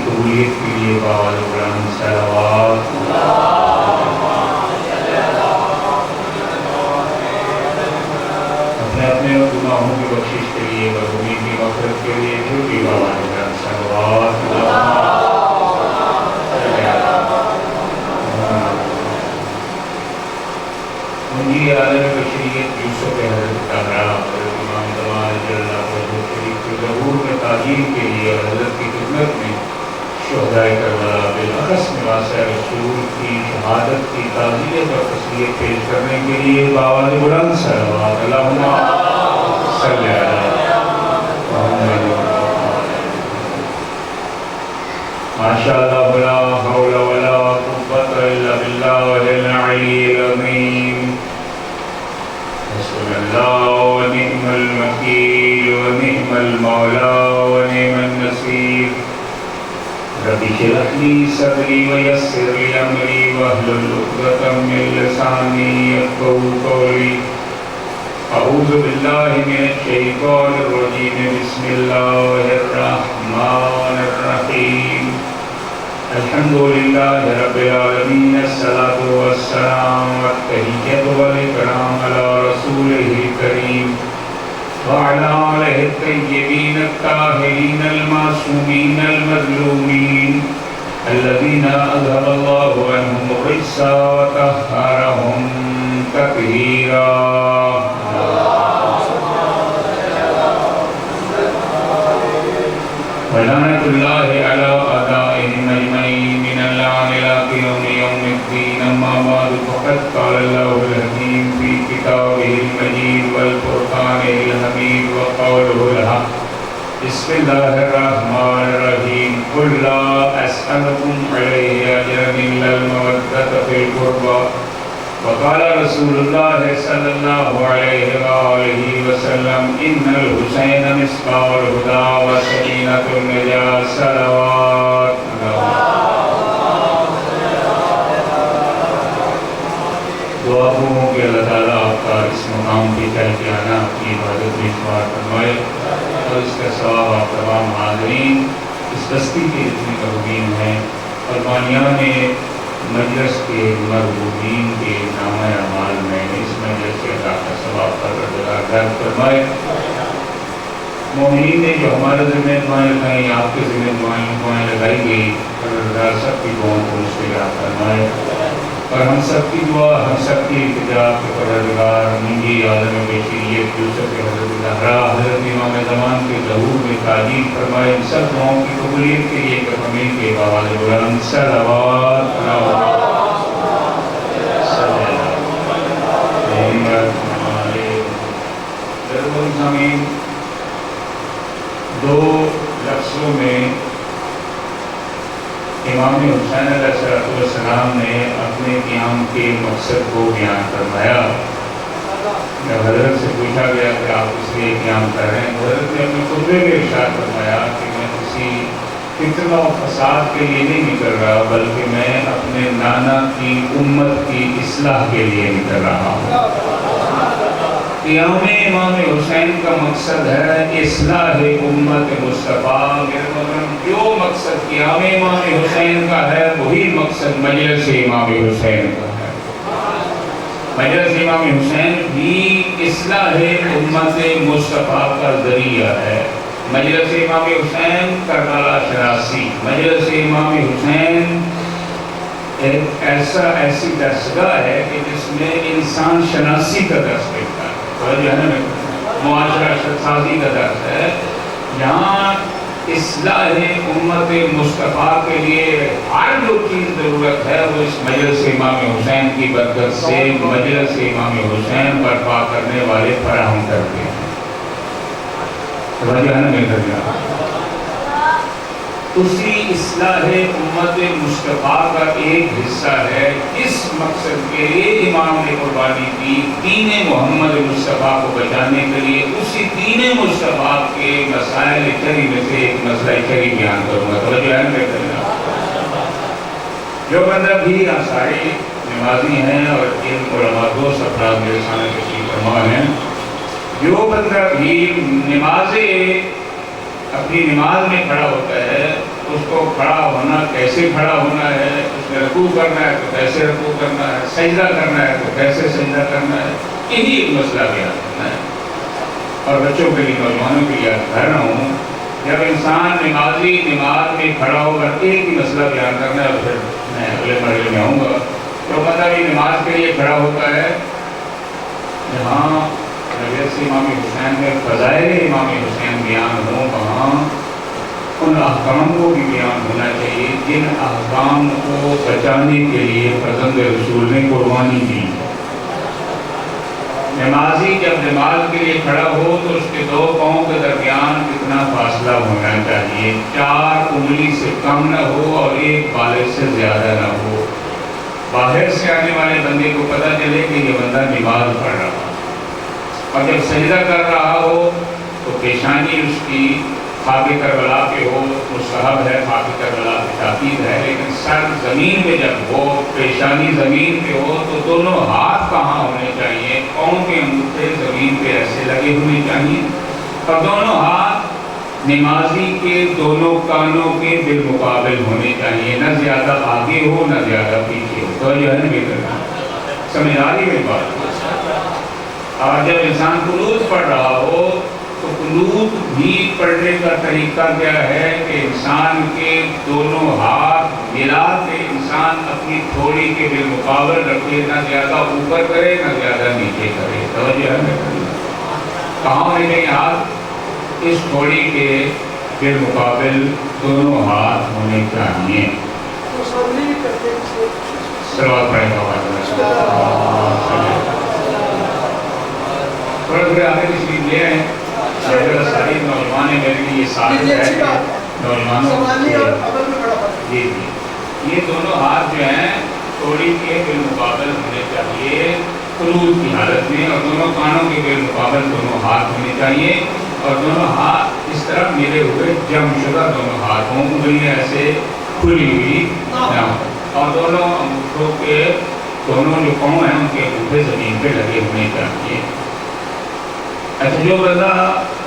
قبولیت کے لیے باوال بلند صلوات اپنے اپنے گناہوں کی بخشش کے لیے مرحومین کی مغفرت کے لیے جو بھی باوال بلند صلوات منجی عالم بشریت یوسف حضرت طاہرہ حضرت امام زمان جل اللہ وجہ شریف کے ظہور میں تعظیم کے لیے اور حضرت کی خدمت میں شہدائے کربلا بالاخص نواسہ رسول کی شہادت کی تعزیت اور تسلیت پیش کرنے کے لیے باوال بلند صلوات اللہم صلی علی محمد ماشاءاللہ لا حول ولا قوة الا باللہ العلی العظیم حسبنا اللہ ونعم الوکیل ونعم المولا ونعم النصیر رب اشرح لی صدری ویسر لی امری واحلل عقدۃ من لسانی یفقہوا قولی اعوذ باللہ من الشیطان الرجیم بسم اللہ الرحمن الرحیم الحمدللہ رب العالمین الصلاۃ والسلام والتحیۃ والاکرام علی رسولہ الکریم وعلی آلہ الطیبین الطاہرین المعصومین المظلومین الذین اذهب اللہ عنہم الرجس وطہرہم تطہیرا ولعنۃ اللہ علی اعدائہم اجمعین من اللعن الی قیام یوم الدین اما بعد فقد قال اللہ الحکیم فی کتابہ المجید والفرقان الحمید وقولہ الحق بسم اللہ الرحمن الرحیم قل لا اسألکم علیہ اجرا الا المودۃ فی القربى وقال رسول اللہ صلی اللہ علیہ وآلہ وسلم ان الحسین مصباح الہدی وسکینۃ النجاة صلوات دعا ہوں کہ اللہ تعالیٰ آپ کا اس مقام پہ چل کے آنا اپنی عبادت میں شمار فرمائے اور اس کا ثواب آپ تمام حاضرین اس بستی کے جتنے مرحومین ہیں اور بانیان مجلس کے مرحومین کے نامہ اعمال میں اس مجلس کے اللہ کا ثواب پر فرمائے مومنین نے جو ہمارے ذمہ دعائیں لگائیں آپ کے ذمہ دعائیں لگائی گئی اور سب کی دعاؤں کو اس کے یاد فرمائے اور ہم سب کی دعا ہم سب کی التجا کے پروردگار منجی عالم بشریت یوسف حضرت طاہرہ حضرت امام زمان کے ظہور میں تعظیم فرمائے ان سب دعاؤں کی قبولیت کے لیے ہمیں کے باوال بلند صلوات ہمیں دو لفظوں میں امام حسین علیہ السلام نے اپنے قیام کے مقصد کو بیان فرمایا جب حضرت سے پوچھا گیا کہ آپ اس لیے قیام کر رہے ہیں حضرت نے اپنے خطبے میں ارشاد فرمایا کہ میں کسی فتنہ و فساد کے لیے نہیں نکل رہا بلکہ میں اپنے نانا کی امت کی اصلاح کے لیے نکل رہا ہوں قیام امام حسین کا مقصد ہے اصلاح امت مصطفیٰ جو مقصد قیام امام حسین کا ہے وہی مقصد مجلس امام حسین کا ہے مجلس امام حسین بھی اصلاح امت مصطفیٰ کا ذریعہ ہے مجلس امام حسین کربلا شناسی مجلس امام حسین ایک ایسی درسگاہ ہے کہ جس میں انسان شناسی کا درس دیتا ہے معاشرہ سازی کا درس ہے یہاں اصلاح امت مصطفیٰ کے لیے ہر جو چیز ضرورت ہے وہ اس مجلس امام حسین کی برکت سے مجلس امام حسین برپا کرنے والے فراہم کرتے ہیں اسی اصلاح امت مصطفیٰ کا ایک حصہ ہے اس مقصد کے لیے امام نے قربانی دی دین محمد مصطفیٰ کو بچانے کے لیے اسی دین مصطفیٰ کے مسائل شرعی میں سے ایک مسئلہ شرعی بیان کروں گا توجہ ہے میرے کرنا جو بندہ بھی سارے نمازی ہیں اور ان علماء دوست افراد میرے سامنے تشریف فرما ہیں جو بندہ بھی اپنی نماز میں کھڑا ہوتا ہے اس کو کھڑا ہونا کیسے کھڑا ہونا ہے، اس میں رکوع کرنا ہے تو کیسے رکوع کرنا ہے، سجدہ کرنا ہے تو کیسے سجدہ کرنا ہے، یہی ایک مسئلہ بیان کرنا ہے۔ اور بچوں کے لیے، نوجوانوں کے لیے کہہ رہا ہوں، جب انسان نمازی نماز میں کھڑا ہوگا ایک ہی مسئلہ بیان کرنا ہے، اور پھر میں اگلے مرحلے میں آؤں گا۔ جو بندہ بھی نماز کے لیے کھڑا ہوتا ہے، جہاں جیسے امام حسین میں فضائل امام حسین بیان ہوں، وہاں ان احکام کو بھی بیان ہونا چاہیے جن احکام کو بچانے کے لیے فرزند رسول نے قربانی دی۔ نمازی جب نماز کے لیے کھڑا ہو تو اس کے دو پاؤں کے درمیان کتنا فاصلہ ہونا چاہیے؟ 4 انگلی سے کم نہ ہو اور 1 بالغ سے زیادہ نہ ہو۔ باہر سے آنے والے بندے کو پتہ چلے کہ یہ بندہ نماز پڑھ رہا ہے، اور جب سجدہ کر رہا ہو تو پیشانی اس کی خاک کربلا پہ ہو، مستحب ہے، خاک کربلا پہ تاکید ہے، لیکن سر زمین پہ جب ہو، پیشانی زمین پہ ہو تو دونوں ہاتھ کہاں ہونے چاہیے؟ پاؤں کے انگوٹھے زمین پہ ایسے لگے ہونے چاہیے، اور دونوں ہاتھ نمازی کے دونوں کانوں کے بالمقابل ہونے چاہیے، نہ زیادہ آگے ہو نہ زیادہ پیچھے ہو۔ تو یہ ہے نا، سمجھ آ رہی ہے بات؟ اور جب انسان قنوت پڑھ رہا ہو تو قنوت بھی پڑھنے کا طریقہ کیا ہے کہ انسان کے دونوں ہاتھ ملا کے انسان اپنی تھوڑی کے بالمقابل رکھے، نہ زیادہ اوپر کرے نہ زیادہ نیچے کرے۔ توجہ ہے؟ کہاں ہونے چاہیے ہاتھ؟ اس تھوڑی کے بالمقابل دونوں ہاتھ ہونے چاہیے۔ صلوات پڑھیں تھوڑا تھوڑے آگے تشریف لے آئیں۔ ساری نوجوان میرے لیے یہ ثابت ہے کہ نوجوانوں جی یہ دونوں ہاتھ جو ہیں تھوڑی کے بالمقابل ہونے چاہیے قنوت کی حالت میں، اور دونوں کانوں کے بالمقابل دونوں ہاتھ ہونے چاہیے، اور دونوں ہاتھ اس طرح ملے ہوئے جم شدہ دونوں ہاتھ ہوں، انگلیاں ایسے کھلی ہوئی نہ ہوں، اور دونوں انگوٹھوں کے دونوں جو پاؤں ہیں ان کے انگوٹھے زمین پہ لگے ہونے چاہیے۔ اچھا، جو بندہ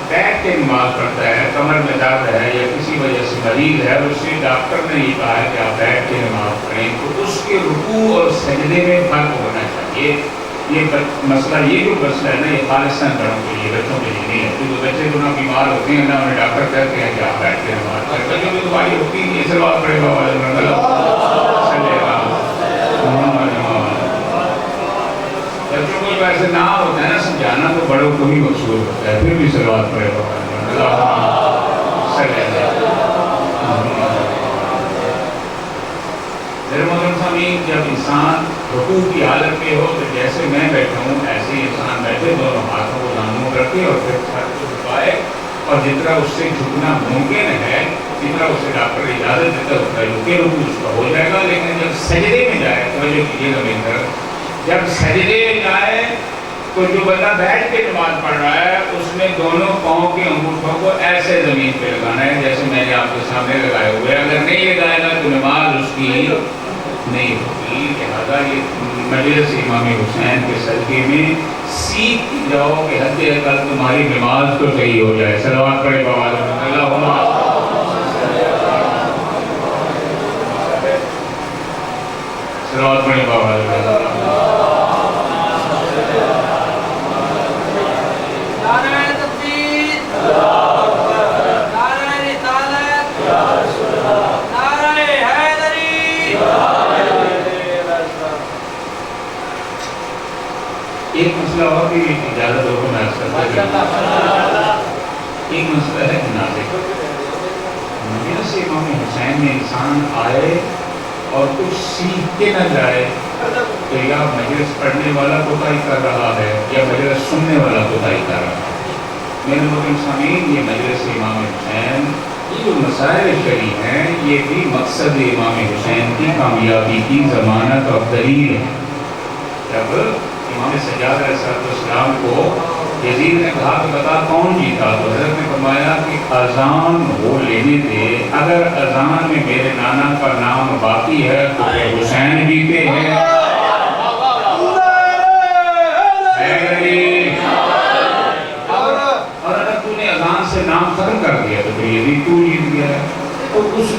بیٹھ کے نماز پڑھتا ہے، کمر میں درد ہے یا کسی وجہ سے مریض ہے، اور اس سے ڈاکٹر نے یہ کہا ہے کہ آپ بیٹھ کے نماز پڑھیں، تو اس کے رکوع اور سجدے میں فرق ہونا چاہیے۔ یہ مسئلہ، یہ جو مسئلہ ہے نا، یہ خالصاً بڑوں کے لیے، بچوں کے لیے نہیں ہے، کیونکہ بچے جو نہ بیمار ہوتے ہیں نہ انہیں ڈاکٹر کہتے ہیں کہ آپ بیٹھ کے نماز پڑھیں۔ بچوں کی دعائی ہوتی ہے، یہ صلوات پڑھے گا بچوں کو ایسے نہ ہوتا ہے نا سمجھانا، تو بڑوں کو ہی مقصود ہوتا ہے، پھر بھی صلوات پڑھے گا۔ جب انسان رکوع کی حالت میں ہو تو جیسے میں بیٹھا ہوں ایسے ہی انسان بیٹھے، دونوں ہاتھوں کو دانتوں میں رکھے اور پھر سر کو جھکائے، اور جتنا اس سے جھکنا ممکن ہے، جتنا اسے ڈاکٹر اجازت دیتا ہے اتنا جھکے، رکوع اس کا ہو جائے گا۔ لیکن جب سجدے میں جائے، توجہ کیجیے گا میری طرف، جب سجدے میں جائے تو جو بندہ بیٹھ کے نماز پڑھ رہا ہے اس نے دونوں پاؤں کے انگوٹھوں کو ایسے زمین پہ لگانا ہے جیسے میں نے آپ کے سامنے لگائے ہوئے، اگر نہیں لگائے گا تو نماز اس کی نہیں ہوگی۔ لہٰذا یہ مجلس امام حسین کے صدقے میں سیکھ جاؤ کہ حد اقل تمہاری نماز تو صحیح ہو جائے۔ صلوات پڑھے بابا صلوات پڑھے بابا۔ ایک مسئلہ اور بھی اجازت ہو میں عرض کرتا ہوں، ایک مسئلہ ہے جنازے کا۔ مجلس امام حسین میں انسان آئے اور کچھ سیکھ کے نہ جائے تو یا مجلس پڑھنے والا کوتاہی کر رہا ہے یا مجلس سننے والا کوتاہی کر رہا ہے۔ میرے محترم سامعین، یہ مجلس امام حسین، یہ جو مسائل شرعی ہیں، یہ بھی مقصد امام حسین کی کامیابی کی ضمانت اور دلیل ہے۔ جب امام سجاد علیہ السلام کو یزید نے کہا کہ بتا کون جیتا، تو حضرت نے فرمایا کہ اذان وہ لینے دے، اگر اذان میں میرے نانا کا نام باقی ہے تو حسین جیتے ہیں، اور اگر تو نے اذان سے نام ختم کر دیا تو پھر یزید تو جیت گیا ہے۔ تو اس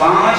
5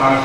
5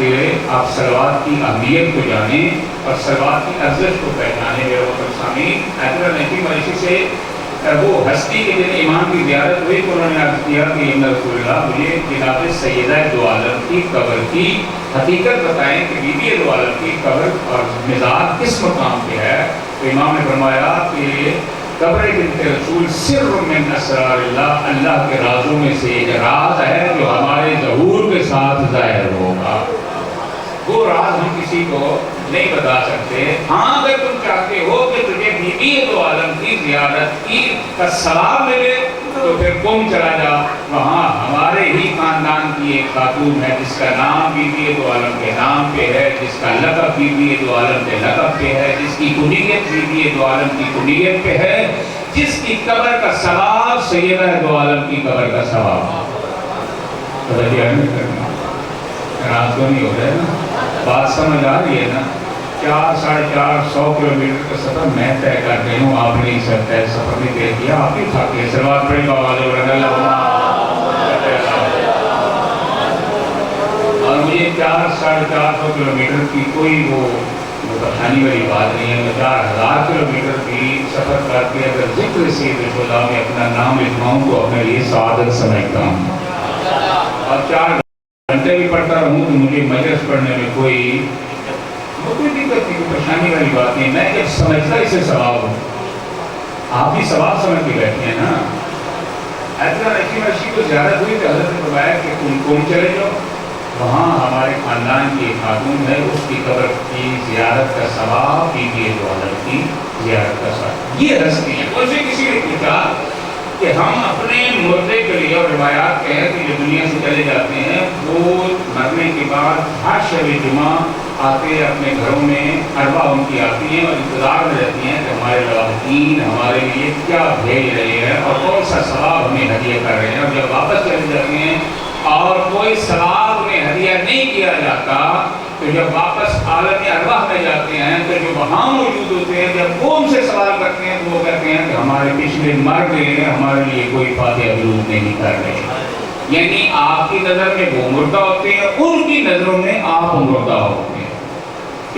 کہ آپ صلوات کی اہمیت کو جانیں اور صلوات کی ارزش کو پہچانیں۔ میرے محترم سامعین، آیت اللہ 29 سے وہ ہستی کے دن امام کی زیارت ہوئی تو انہوں نے عرض کیا کہ ابن رسول اللہ مجھے جناب سیدہ دو عالم کی قبر کی حقیقت بتائیں کہ بی بی دو عالم کی قبر اور مزار کس مقام پہ ہے۔ تو امام نے فرمایا کہ قبر بنت رسول سر من اسرار اللہ، اللہ کے رازوں میں سے ایک راز ہے جو ہمارے ظہور کے ساتھ ظاہر ہوگا۔ وہ راز ہم کسی کو نہیں بتا سکتے۔ ہاں اگر تم چاہتے ہو کہ تجھے بی بی دو عالم کی زیارت کی کا ثواب ملے تو پھر قم چلا جا، وہاں ہمارے ہی خاندان کی ایک خاتون ہے جس کا نام بی بی دو عالم کے نام پہ ہے، جس کا لقب بی بی دو عالم کے لقب پہ ہے، جس کی کنیت بی بی دو عالم کی کنیت پہ ہے، جس کی قبر کا ثواب سیدہ دو عالم کی قبر کا ثواب۔ راز تو نہیں ہو رہا ہے نا، بات سمجھ آ رہی ہے نا؟ 400-450 کلومیٹر کا سفر میں طے کر رہی ہوں، آپ نے اس سفر نہیں طے کیا، آپ ہی تھاکے سلوات پڑھیں اور مجھے 400-450 کلومیٹر کی کوئی وہ پریشانی والی بات نہیں ہے۔ میں 4000 کلومیٹر بھی سفر کر کے اگر ذکر سید رسول اللہ میں اپنا نام لکھواؤں تو اپنے لیے سعادت سمجھتا ہوں، اور 4 گھنٹے بھی پڑھتا رہوں تو مجھے مجلس پڑھنے میں کوئی دقت نہیں، کوئی پریشانی والی بات نہیں۔ میں جب سمجھتا اسے ثواب ہوں، آپ بھی ثواب سمجھ کے بیٹھے ہیں نا۔ ایسا رشی کو زیارت ہوئی تو حضرت نے فرمایا کہ تم قم چلے جاؤ، وہاں ہمارے خاندان کی ایک خاتون ہے، اس کی قبر کی زیارت کا ثواب بی بی دو عالم کی زیارت کا ثواب۔ یہ ہستی ہے۔ ان سے کسی نے پوچھا کہ ہم اپنے مردے کے لیے، اور روایات کہ جو دنیا سے چلے جاتے ہیں وہ مرنے کے بعد ہر شب جمعہ آتے اپنے گھروں میں، اربا ان کی آتی ہیں اور انتظار میں رہتی ہیں کہ ہمارے لواحقین ہمارے لیے کیا بھیج رہے ہیں اور کون سا ثواب ہمیں ہدیہ کر رہے ہیں، اور جب واپس چلے جاتے ہیں اور کوئی ثواب انہیں ہدیہ نہیں کیا جاتا تو جب واپس عالم ارواح میں جاتے ہیں تو جو وہاں موجود ہوتے ہیں جب وہ ان سے سوال کرتے ہیں تو وہ کہتے ہیں کہ ہمارے پچھلے مر گئے ہیں، ہمارے لیے کوئی فاتحہ درود نہیں کر رہے۔ یعنی آپ کی نظر میں وہ مردہ ہوتے ہیں، ان کی نظروں میں آپ مردہ ہوتے ہیں۔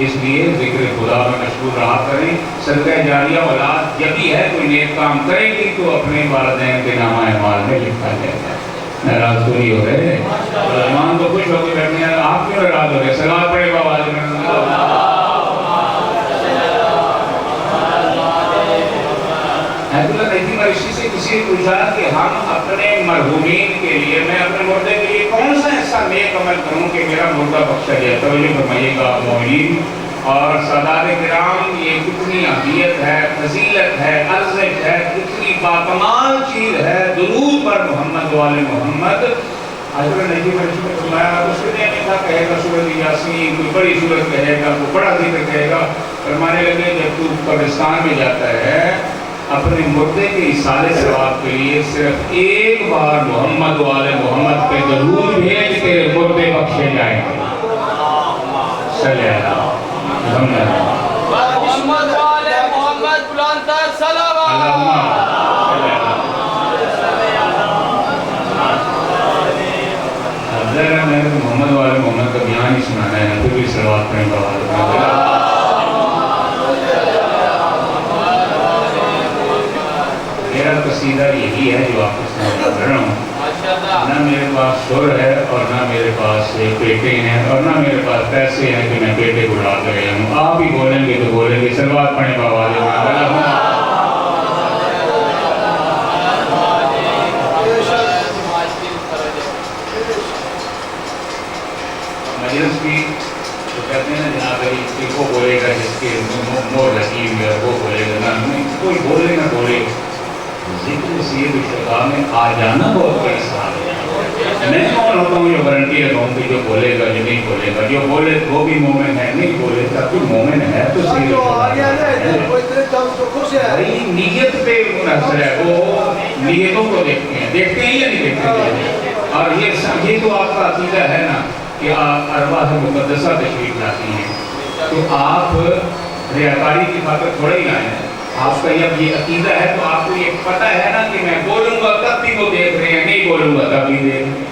اس لیے ذکر خدا میں مشغول رہا کریں۔ صدقہ جاریہ اولاد جب بھی ہے کوئی نیک کام کرے گی تو اپنے والدین کے نامہ اعمال میں لکھا جائے گا۔ ناراض تو نہیں ہو رہے، رحمان تو خوش ہو کے بیٹھے ہیں، آپ کیوں ناراض ہو رہے؟ سلام پڑھے گا والد میں اسی سے کسی نے پوچھا کہ ہم اپنے مرحومین کے لیے، میں اپنے مردے کے لیے کون سا ایسا نیک عمل کروں کہ میرا مردہ بخشا جائے؟ توجہ فرمائیے گا مومنین اور سادات کرام، یہ کتنی اہمیت ہے، فضیلت ہے، ارزش ہے، کتنی باکمال چیز ہے درود پر محمد وآل محمد۔ حضرت نبی مرشد نے فرمایا اس نے نہیں کہا کہے گا سورۃ یاسین، کوئی بڑی سورت کہے گا، کوئی بڑا ذکر کہے گا، فرمانے لگے جب تو قبرستان میں جاتا ہے اپنے مردے کے اصالے ثواب کے لیے صرف ایک بار محمد وآل محمد پہ درود بھیج تیرے مردے بخشے جائیں گے۔ صلی اللہ محمد والے محمد بلانتا صلوات۔ ذرا میں محمد والے محمد کا بیان ہی سنانا ہے، پھر بھی صلوات پڑھیں گا۔ میرا قصیدہ یہی ہے جو آپ کو سنا کر رہا ہوں۔ نہ میرے پاس شور ہے اور نہ میرے پاس پیٹے ہیں اور نہ میرے پاس پیسے ہیں کہ میں پیٹے کو ڈال کر گیا ہوں۔ آپ ہی بولیں گے تو بولیں گے، صلوات پڑھیں گا والے مجلس کی تو کہتے ہیں نا جناب کہ وہ بولے گا جس کے مور رسیم ہے، وہ بولے گا نہ کوئی بولے نہ بولے، ذکر سید الشفاء میں آ جانا بہت بڑی سعادت ہے۔ میں کون ہوتا ہوں جو گارنٹی لگاؤں کہ جو بولے گا جو نہیں بولے گا، جو بولے وہ بھی مومن ہے، نہیں بولے گا تو مومن ہے تو سید بھائی نیت پہ منحصر ہے، وہ نیتوں کو دیکھتے ہیں یا نہیں دیکھتے؟ اور یہ تو آپ کا عقیدہ ہے نا کہ ارواح مقدسہ تشریف لاتی ہیں، تو آپ ریاکاری کی خاطر تھوڑے ہی آئے ہیں۔ آپ کا جب یہ عقیدہ ہے تو آپ کو یہ پتہ ہے نا کہ میں بولوں گا تب بھی وہ دیکھ رہے ہیں، نہیں بولوں گا تب بھی دیکھ رہے ہیں۔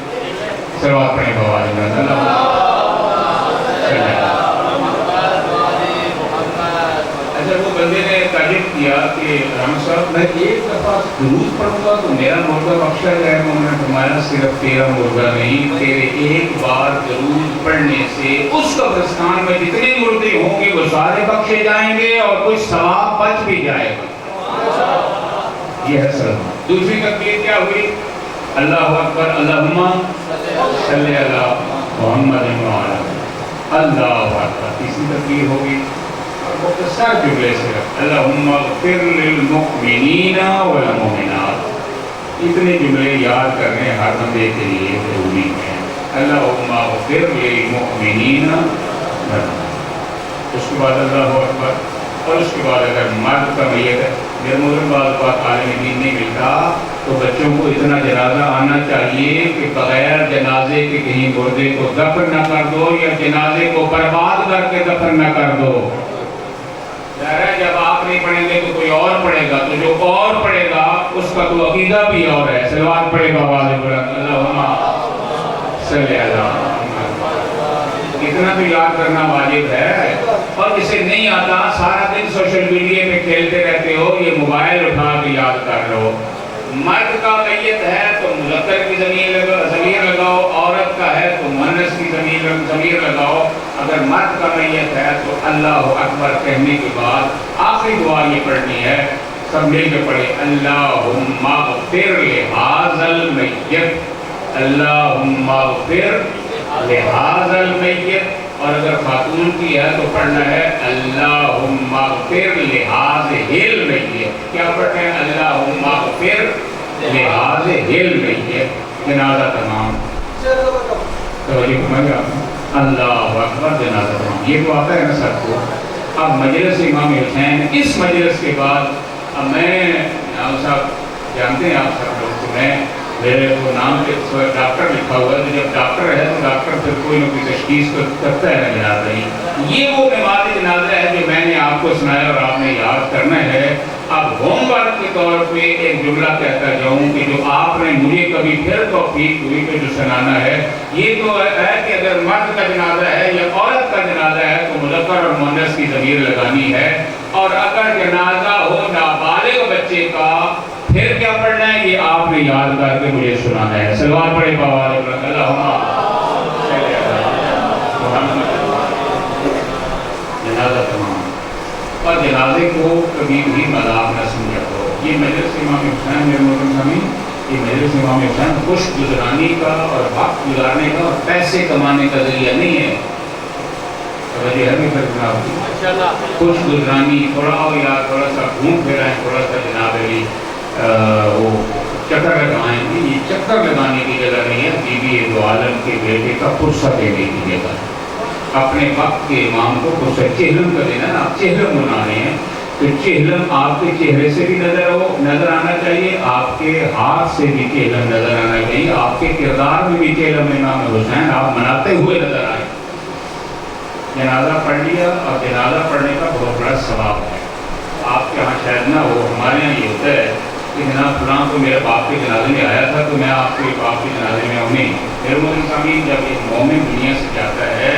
صلوات پڑھیں گا والد کیا کہ رام صاحب میں ایک دفعہ درود پڑھوں گا تو میرا مردہ بخشا جائے گا. انہوں نے فرمایا صرف تیرا مردہ نہیں، تیرے ایک بار درود پڑھنے سے اس قبرستان میں جتنے مردے ہوں گے وہ سارے بخشے جائیں گے اور کچھ ثواب بچ بھی جائے گا. یہ ہے سلمان. دوسری تکبیر کیا ہوئی؟ اللہ اکبر اللہم صلی علی محمد وعلی اللہ اکبر. تیسری تکبیر ہوگی مختصر جملے سے اللہم اغفر للمؤمنین والمؤمنات. اتنے جملے یاد کرنے ہر بندے کے لیے ضروری ہیں. اللہم اغفر للمؤمنین والمؤمنات. اس کے بعد اللہ اکبر. اور اس کے بعد اگر مرد کا میت ہے، میرے مولم بعض بات عالم دین نہیں ملتا تو بچوں کو اتنا جنازہ آنا چاہیے کہ بغیر جنازے کے کہیں مردے کو دفن نہ کر دو یا جنازے کو برباد کر کے دفن نہ کر دو. ظاہر ہے جب آپ نہیں پڑھیں گے تو کوئی اور پڑھے گا، تو جو اور پڑھے گا اس کا تو عقیدہ بھی اور ہے. صلوات پڑھے گا آواز بلند اللہم صلی علی. اتنا تو یاد کرنا واجب ہے. اور جسے نہیں آتا سارا دن سوشل میڈیا پہ کھیلتے رہتے ہو، یہ موبائل اٹھا کے یاد کر لو. مرد کا میت ہے تو مذکر کی ضمیر لگاؤ، عورت کا ہے تو مؤنث کی ضمیر لگاؤ. اگر مرد کا میت ہے تو اللہ اکبر کہنے کے بعد آخری دعا یہ پڑھنی ہے. سب مل کے پڑھے اللہم اغفر لہذا المیت، اللہم اغفر لہذا المیت. اور اگر خاتون کی ہے تو پڑھنا ہے اللہم اغفر لہذا المیت. کیا پڑھنا ہے؟ اللہم اغفر لہذا المیت. جنازہ تمام. توجہ فرمائیے آپ. اللہ اکبر جنازہ تمام. یہ تو آتا ہے نا سب کو. اب مجلس امام حسین، اس مجلس کے بعد اب میں صاحب جانتے ہیں آپ سب لوگ کو، میں میرے کو نام کے ڈاکٹر لکھا ہوا ہے. تو جب ڈاکٹر ہے تو ڈاکٹر پھر کوئی نہ کوئی تشخیص کرتا ہے نا جنازہ ہی. یہ وہ نماز جنازہ ہے جو میں نے آپ کو سنایا اور آپ نے یاد کرنا ہے. اب ہوم ورک کے طور پہ ایک جملہ کہتا جاؤں کہ جو آپ نے مجھے کبھی پھر توفیق ہوئی کہ جو سنانا ہے، یہ تو ہے کہ اگر مرد کا جنازہ ہے یا عورت کا جنازہ ہے تو مذکر اور مؤنث کی ضمیر لگانی ہے. اور اگر جنازہ ہو نابالغ بچے کا پھر کیا پڑھنا ہے یہ آپ نے یاد کر کے مجھے سنانا ہے. سلوات پڑھے باوال اللہم صلی علی محمد. جنازہ تمام. اور جنازے کو کبھی بھی مذاق نہ سمجھا کرو. یہ مجلس امام حسین میرے محترم سامعین، یہ مجلس امام حسین خوش گزرانی کا اور وقت گزارنے کا اور پیسے کمانے کا ذریعہ نہیں ہے. توجہ ہے میرے جناب کی. خوش گزرانی تھوڑا اور یار تھوڑا سا گھوم پھرائیں، تھوڑا سا جناب علی وہ چکر لگائیں. یہ چکر لگانے کی جگہ نہیں ہے. بی بی دو عالم کے بیٹے کا فرصت دینے کی جگہ. اپنے وقت کے امام کو فرصت چہلم کا دینا نا. آپ چہلم بنا رہے ہیں تو چہلم آپ کے چہرے سے بھی نظر آنا چاہیے، آپ کے ہاتھ سے بھی چہلم نظر آنا چاہیے، آپ کے کردار میں بھی چہلم امام حسین آپ مناتے ہوئے نظر آئے. جنازہ پڑھ لیا اور جنازہ پڑھنے کا بہت بڑا ثواب ہے. آپ کے یہاں شاید نہ ہو، ہمارے یہاں یہ ہوتا ہے کہ جناب فلاں کو میرے باپ کے جنازے میں آیا تھا تو میں آپ کے باپ کے جنازے میں آؤں نہیں. میرے محترم سامعین، جب ایک مومن دنیا سے جاتا ہے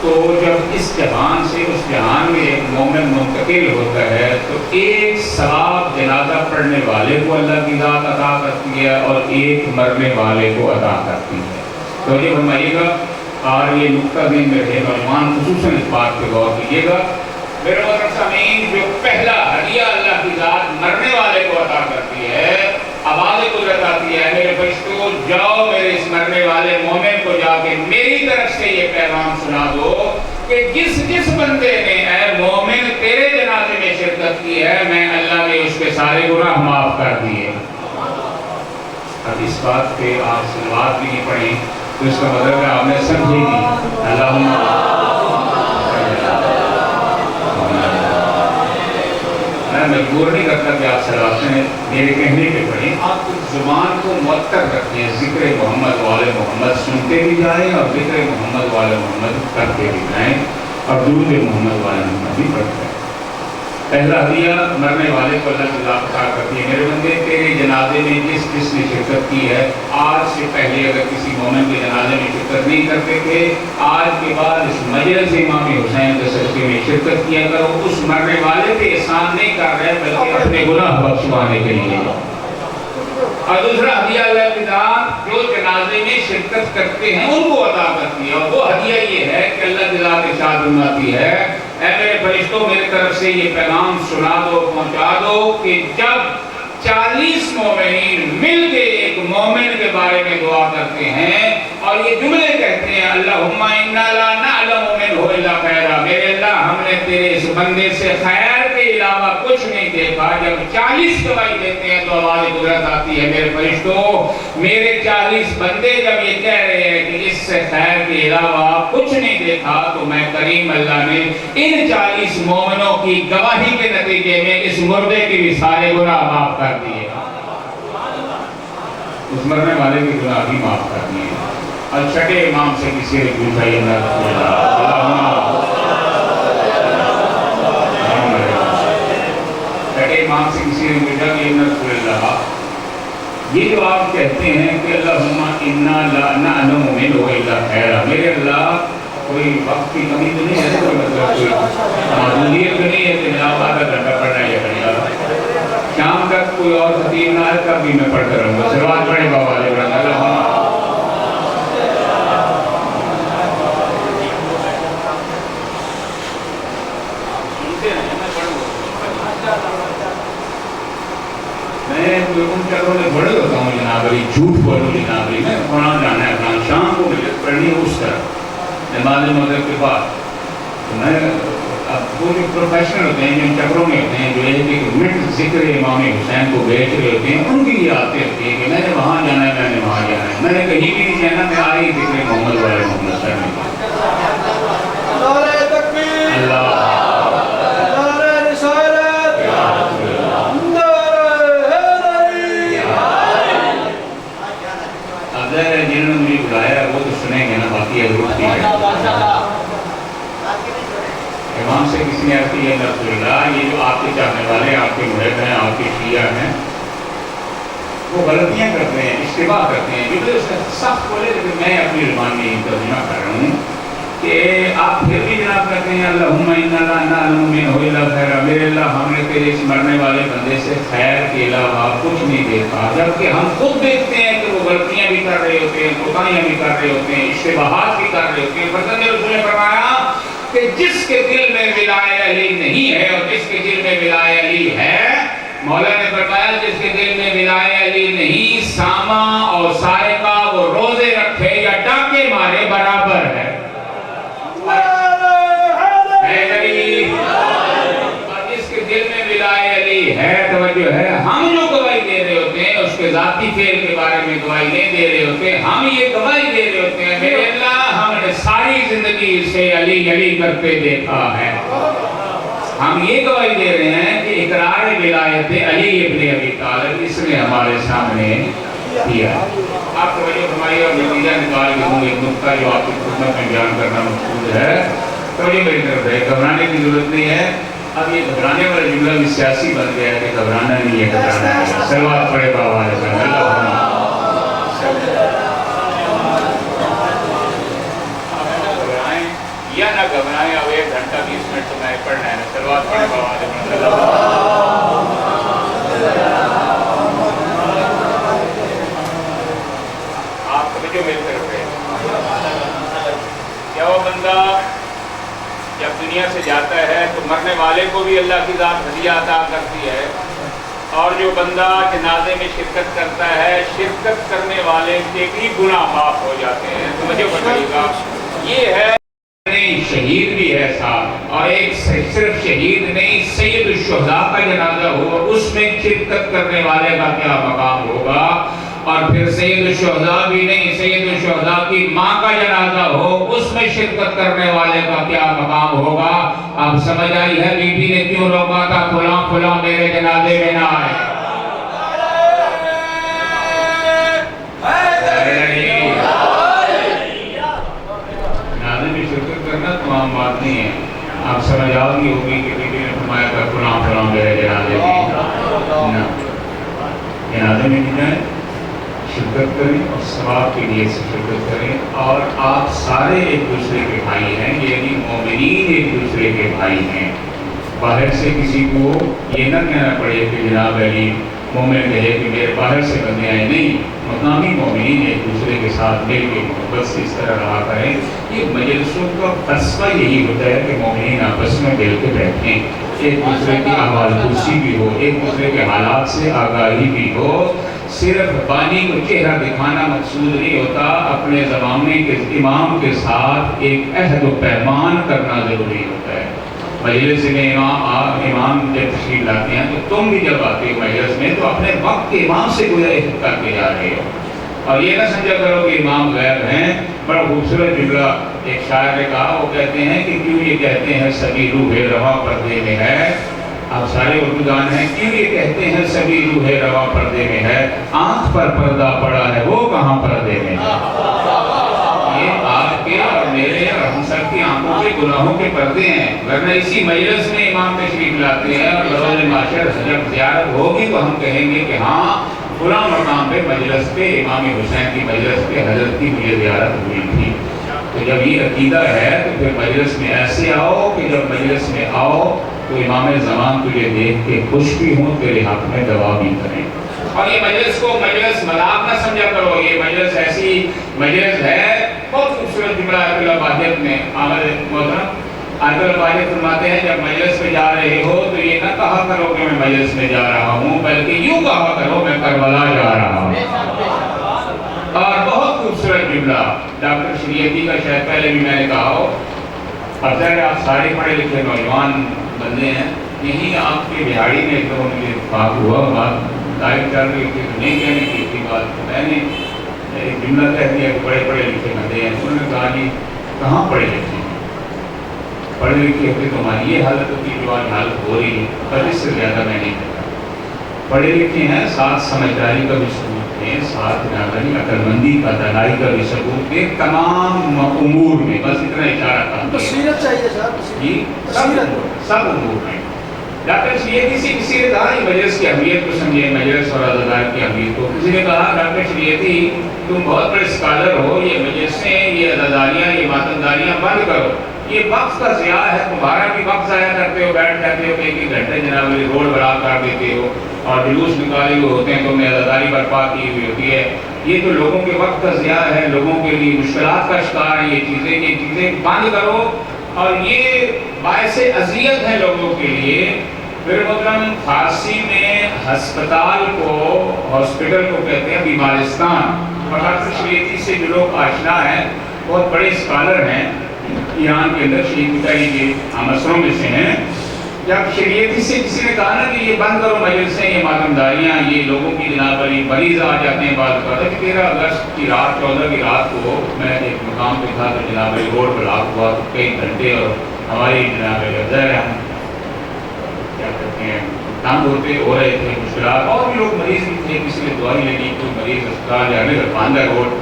تو جب اس جہان سے اس جہان میں ایک مومن منتقل ہوتا ہے تو ایک ثواب جنازہ پڑھنے والے کو اللہ کی ذات عطا کرتی ہے اور ایک مرنے والے کو عطا کرتی ہے. تو یہ فرمائیے گا اور یہ نقطہ دین میں رہے نوجوان خصوصاً اس بات پہ غور کیجیے گا. میرے محترم سامعین، جو پہلا ہدیہ اللہ کی ذات مرنے والے کو عطا کرتی ہے، آواز قدرت آتی ہے میرے فرشتوں جاؤ میرے اس مرنے والے مومن کو جا کے میری طرف سے یہ پیغام سنا دو کہ جس بندے نے اے مومن تیرے جنازے میں شرکت کی ہے میں اللہ نے اس کے سارے گناہ معاف کر دیے. اب اس بات پہ آپ صلوات بھی نہیں پڑھیں تو اس کا مطلب ہے آپ نے سمجھے نہیں. اللہم میں مجبور نہیں کرتا کہ آپ صلواتیں میرے کہنے پہ پڑھیں. آپ زبان کو معطر رکھیں، ذکر محمد والے محمد سنتے بھی جائیں اور ذکر محمد والے محمد کرتے بھی جائیں اور درود محمد والے محمد بھی پڑھتے ہیں. پہلا ہدیہ مرنے والے کو اللہ کی ذات عطا کرتی ہے. میرے بندے تیرے جنازے میں جس نے شرکت کی ہے، آج سے پہلے اگر کسی مومن کے جنازے میں شرکت نہیں کرتے تھے، آج کے بعد اس مجلس امام حسین کے صدقے میں شرکت کیا کرو. اس مرنے والے پہ احسان نہیں کر رہے بلکہ اپنے گناہ بخشوانے کے لیے. اور دوسرا ہدیہ اللہ کی ذات جو جنازے میں شرکت کرتے ہیں ان کو عطا کرتی ہے، اور وہ ہدیہ یہ ہے کہ اللہ کی ذات ارشاد فرماتی ہے، اے میرے فرشتوں میری طرف سے یہ پیغام سنا دو، پہنچا دو کہ جب 40 مومنین مل کے ایک مومن کے بارے میں دعا کرتے ہیں اور یہ جملے کہتے ہیں، اللہم انا لا نعلم منہ الا خیرا، میرے اللہ ہم نے تیرے اس بندے سے خیر کے علاوہ کچھ نہیں دیکھا. جب 40 گواہی دیتے ہیں تو آواز قدرت آتی ہے، میرے فرشتوں میرے 40 بندے جب یہ کہہ رہے ہیں کہ اس سے خیر کے علاوہ کچھ نہیں دیکھا، تو میں کریم اللہ نے ان 40 مومنوں کی گواہی کے نتیجے میں اس مردے کے بھی سارے گناہ معاف کر دیے، اس مرنے والے کے گناہ بھی معاف کر دیے. اور چھٹے امام سے کسی نے پوچھا یہ چھٹے امام سے کسی نے پوچھا کہ رسول اللہ یہ جو آپ کہتے ہیں کہ اللہم انا لا نعلم منہ الا خیرا، میرے اللہ کوئی وقت کی کمی تو نہیں ہے، کوئی مطلب کوئی معذوریت تو نہیں ہے کہ جناب آدھا گھنٹہ پڑھنا یا گھنٹہ شام تک کوئی اور خطیب نہ آئے تب بھی میں پڑھتا رہوں گا. سلوات پڑھے بابا علیہ وسلم. میں ان چکروں میں بڑے ہوتا ہوں جناب علی، جھوٹ بولوں جناب علی، میں قرآن جانا ہے قرآن شام کو مجھے پڑھنی ہے اس طرح نماز مغرب کے بعد. تو میں اب وہ جو پروفیشنل ہوتے ہیں جو ان چکروں میں ہوتے ہیں جو ایک منٹ ذکر امام حسین کو بیچ رہے ہوتے ہیں، ان کی یہ عادت ہوتی ہے کہ میں نے وہاں جانا ہے، میں نے وہاں جانا ہے، میں نے کہیں بھی نہیں جانا، میں آئی ذکر محمد والے محمد صلی اللہ علیہ وسلم. جنہوں نے مجھے بلایا وہ تو سنیں گے نا، باقی اگروٹی ہے. امام سے کسی نے عرض کی ہے رسول اللہ یہ جو آپ کے چاہنے والے آپ کے محب ہیں، آپ کے شیعہ ہیں، وہ غلطیاں کرتے ہیں، اشتباہ کرتے ہیں. جو اس کا سخت بولے لیکن میں اپنی زبان میں ترجمہ کر رہا ہوں کہ آپ پھر بھی جناب کہتے ہیں اللہم انا لا نعلم منہ الا خیرا، میرے اللہ ہم نے تیرے اس مرنے والے بندے سے خیر کے علاوہ کچھ نہیں دیکھا، جبکہ ہم خود دیکھتے ہیں کہ وہ غلطیاں بھی کر رہے ہوتے ہیں، کوتاہیاں بھی کر رہے ہوتے ہیں، اشتباہات بھی کر رہے ہوتے ہیں. فرزند رسول نے فرمایا کہ جس کے دل میں ولائے علی نہیں ہے اور جس کے دل میں ولائے علی ہے، مولا نے فرمایا جس کے دل میں ولائے علی نہیں، ساما اور سارقہ وہ روزے رکھے یا ڈاکے مارے برابر ہے. جس کے دل میں ولائے علی ہے، توجہ ہے، ہم جو گواہی دے رہے ہوتے ہیں اس کے ذاتی فعل کے بارے میں گواہی نہیں دے رہے ہوتے ہیں، ہم یہ گواہی دے رہے ہوتے ہیں میرے اللہ ہم نے ساری زندگی سے علی علی کرتے دیکھا ہے. ہم یہ گواہی دے رہے ہیں کہ اقرار ولایت علی ابن ابی طالب اس نے ہمارے سامنے کیا. آپ توجہ فرمائیے اور نتیجہ نکال کے دوں ایک نقطہ جو آپ کی خدمت میں بیان کرنا مقصود ہے. توجہ میری طرف ہے، گھبرانے کی ضرورت نہیں ہے. اب یہ گھبرانے والا جملہ بھی سیاسی بن گیا ہے کہ گھبرانا نہیں ہے، گھبرانا ہے. سلوات پڑھے بابا علیہ وسلم. گھبرائیں یا نہ گھبرائیں، اب 1 گھنٹہ 20 منٹ تو میں پڑھنا ہے. سلوات پڑھے بابا علیہ وسلم. آپ توجہ میری طرف ہے. کیا وہ بندہ جب دنیا سے جاتا ہے تو مرنے والے کو بھی اللہ کی ذات ہدیہ عطا کرتی ہے، اور جو بندہ جنازے میں شرکت کرتا ہے شرکت کرنے والے کے بھی گناہ معاف ہو جاتے ہیں. تو مجھے بتائیے گا یہ ہے نہیں شہید بھی ہے ساتھ، اور ایک صرف شہید نہیں سید الشہداء کا جنازہ ہوا اس میں شرکت کرنے والے کا کیا مقام ہوگا، اور پھر سید الشہداء بھی نہیں سید الشہداء کی ماں کا جنازہ ہو اس میں شرکت کرنے والے کا کیا مقام ہوگا. اب سمجھ آئی ہے بی بی نے کیوں روکا تھا فلاں فلاں میرے جنازے میں نہ آئے. جنازے میں شرکت کرنا تمام بات نہیں ہے. آپ سمجھ آؤ گی ہوگی کہ بی بی نے فرمایا کہ فلاں فلاں میرے جنازے میں نہ، جنازے میں بھی جائیں، شرکت کریں اور ثواب کے لیے سے شرکت کریں. اور آپ سارے ایک دوسرے کے بھائی ہیں، یعنی مومنین ایک دوسرے کے بھائی ہیں. باہر سے کسی کو یہ نہ کہنا پڑے کہ جناب علی مومن کہے کہ میرے باہر سے بندے آئے، نہیں، مقامی مومنین ایک دوسرے کے ساتھ مل کے محبت سے اس طرح رہا کریں. یہ مجلسوں کا فلسفہ یہی ہوتا ہے کہ مومنین آپس میں مل کے بیٹھیں، ایک دوسرے کی احوال پرسی بھی ہو، ایک دوسرے کے حالات سے آگاہی بھی ہو. صرف بانی کو چہرہ دکھانا مقصود نہیں ہوتا، اپنے زمانے کے امام کے ساتھ ایک عہد و پیمان کرنا ضروری ہوتا ہے. مجلس میں امام جب تشریف لاتے ہیں تو تم بھی جب آتے ہو مجلس میں تو اپنے وقت کے امام سے کوئی عہد کر کے جا رہے ہو. اور یہ نہ سمجھا کرو کہ امام غیب ہیں. بڑا خوبصورت جملہ ایک شاعر نے کہا، وہ کہتے ہیں کہ کیوں یہ کہتے ہیں سبھی روح رواں پردے میں ہے. آپ سارے اردو گان ہیں، کیوں یہ کہتے ہیں سبھی روح رواں پردے میں ہے، آنکھ پر پردہ پڑا ہے وہ کہاں پردے میں ہے. یہ آپ کے اور میرے اور ہم سب کی آنکھوں کے گناہوں کے پردے ہیں. ورنہ اسی مجلس میں امام تشریف لاتے ہیں اور بروز معاشر جب زیارت ہوگی تو ہم کہیں گے کہ ہاں فلاں مقام پہ مجلس پہ امام حسین کی مجلس پہ حضرت کی مجھے زیارت ہوئی تھی. تو جب یہ عقیدہ ہے تو پھر مجلس میں ایسے آؤ کہ جب مجلس میں آؤ تو امام زمان تجھے دیکھ کے خوش بھی ہوں، تیرے حق میں دعا بھی کریں. اور یہ مجلس کو مجلس مذاق نہ سمجھا کرو، یہ مجلس ایسی مجلس ہے. بہت خوبصورت جملہ آیت اللہ باہیت میں آمد محترم آیت اللہ باہیت فرماتے ہیں جب مجلس میں جا رہے ہو تو یہ نہ کہا کرو کہ میں مجلس میں جا رہا ہوں، بلکہ یوں کہا کرو میں کربلا جا رہا ہوں. اور بہت خوبصورت جملہ ڈاکٹر شریعتی کا شاید پہلے بھی میں نے کہا ہو. اب ظاہر آپ سارے پڑھے لکھے نوجوان بندے ہیں. یہی آپ کے بہاڑی میں ایک دفعہ مجھے بات ہوا، بات دائر چل رہی تھی تو نہیں کہنے کی تھی بات. میں نے ایک جملہ کہہ دیا کہ بڑے پڑھے لکھے بندے ہیں. انہوں نے کہا جی کہاں پڑھے لکھے ہیں؟ پڑھے لکھے ہوتے تو ہماری یہ حالت ہوتی جو آج حالت ہو رہی ہے، پر اس سے زیادہ میں نہیں کہتا. پڑھے لکھے ہیں، ساتھ سمجھداری کا بھی ثبوت ہے، ساتھ عقل مندی کا دانائی کا بھی ثبوت ہے، تمام امور میں. بس اتنا اشارہ تھا. بصیرت چاہیے صاحب جی سب امور میں. ڈاکٹر شریعتی سے کسی نے کہا یہ مجلس کی اہمیت کو سمجھے، مجلس اور عزادار کی اہمیت کو. کسی نے کہا ڈاکٹر شریعتی تم بہت بڑے اسکالر ہو، یہ مجلسیں، یہ عزاداریاں، یہ ماتمداریاں بند کرو. یہ وقت کا ضیاع ہے، تمہارا بھی وقت ضائع کرتے ہو، بیٹھ جاتے ہو کہ ایک گھنٹے جناب روڈ بڑا کر دیتے ہو اور جلوس نکالے ہوئے ہوتے ہیں، تم نے عزاداری برپا کی ہوئی ہوتی ہے. یہ تو لوگوں کے وقت کا ضیاع ہے، لوگوں کے لیے مشکلات کا شکار ہے. یہ چیزیں بند کرو اور یہ باعث اذیت ہے لوگوں کے لیے. پھر محترم فارسی میں ہسپتال کو، ہاسپٹل کو کہتے ہیں بیمارستان. اور ڈاکٹر شریعتی سے جو لوگ آشنا ہیں، بہت بڑے اسکالر ہیں ایران کے اندر، شریعت مٹائی کے مسئلوں میں سے ہیں. جب شریعتی سے کسی نے کہا نا کہ یہ بند کرو مجلسیں، یہ ماتمداریاں، یہ لوگوں کی جناب علی مریض آ جاتے ہیں. بات کرتا کہ 13 اگست کی رات، 14 کی رات کو میں ایک مقام پہ تھا تو جناب علی روڈ بلاک ہوا کئی گھنٹے، اور ہماری جناب علی ظاہر ہم کیا کہتے ہیں تنگ ہوتے ہو رہے تھے، مشکلات. اور بھی لوگ مریض بھی تھے، کسی نے دوائی لینی، کوئی مریض اسپتال جانے کا باندھا روڈ.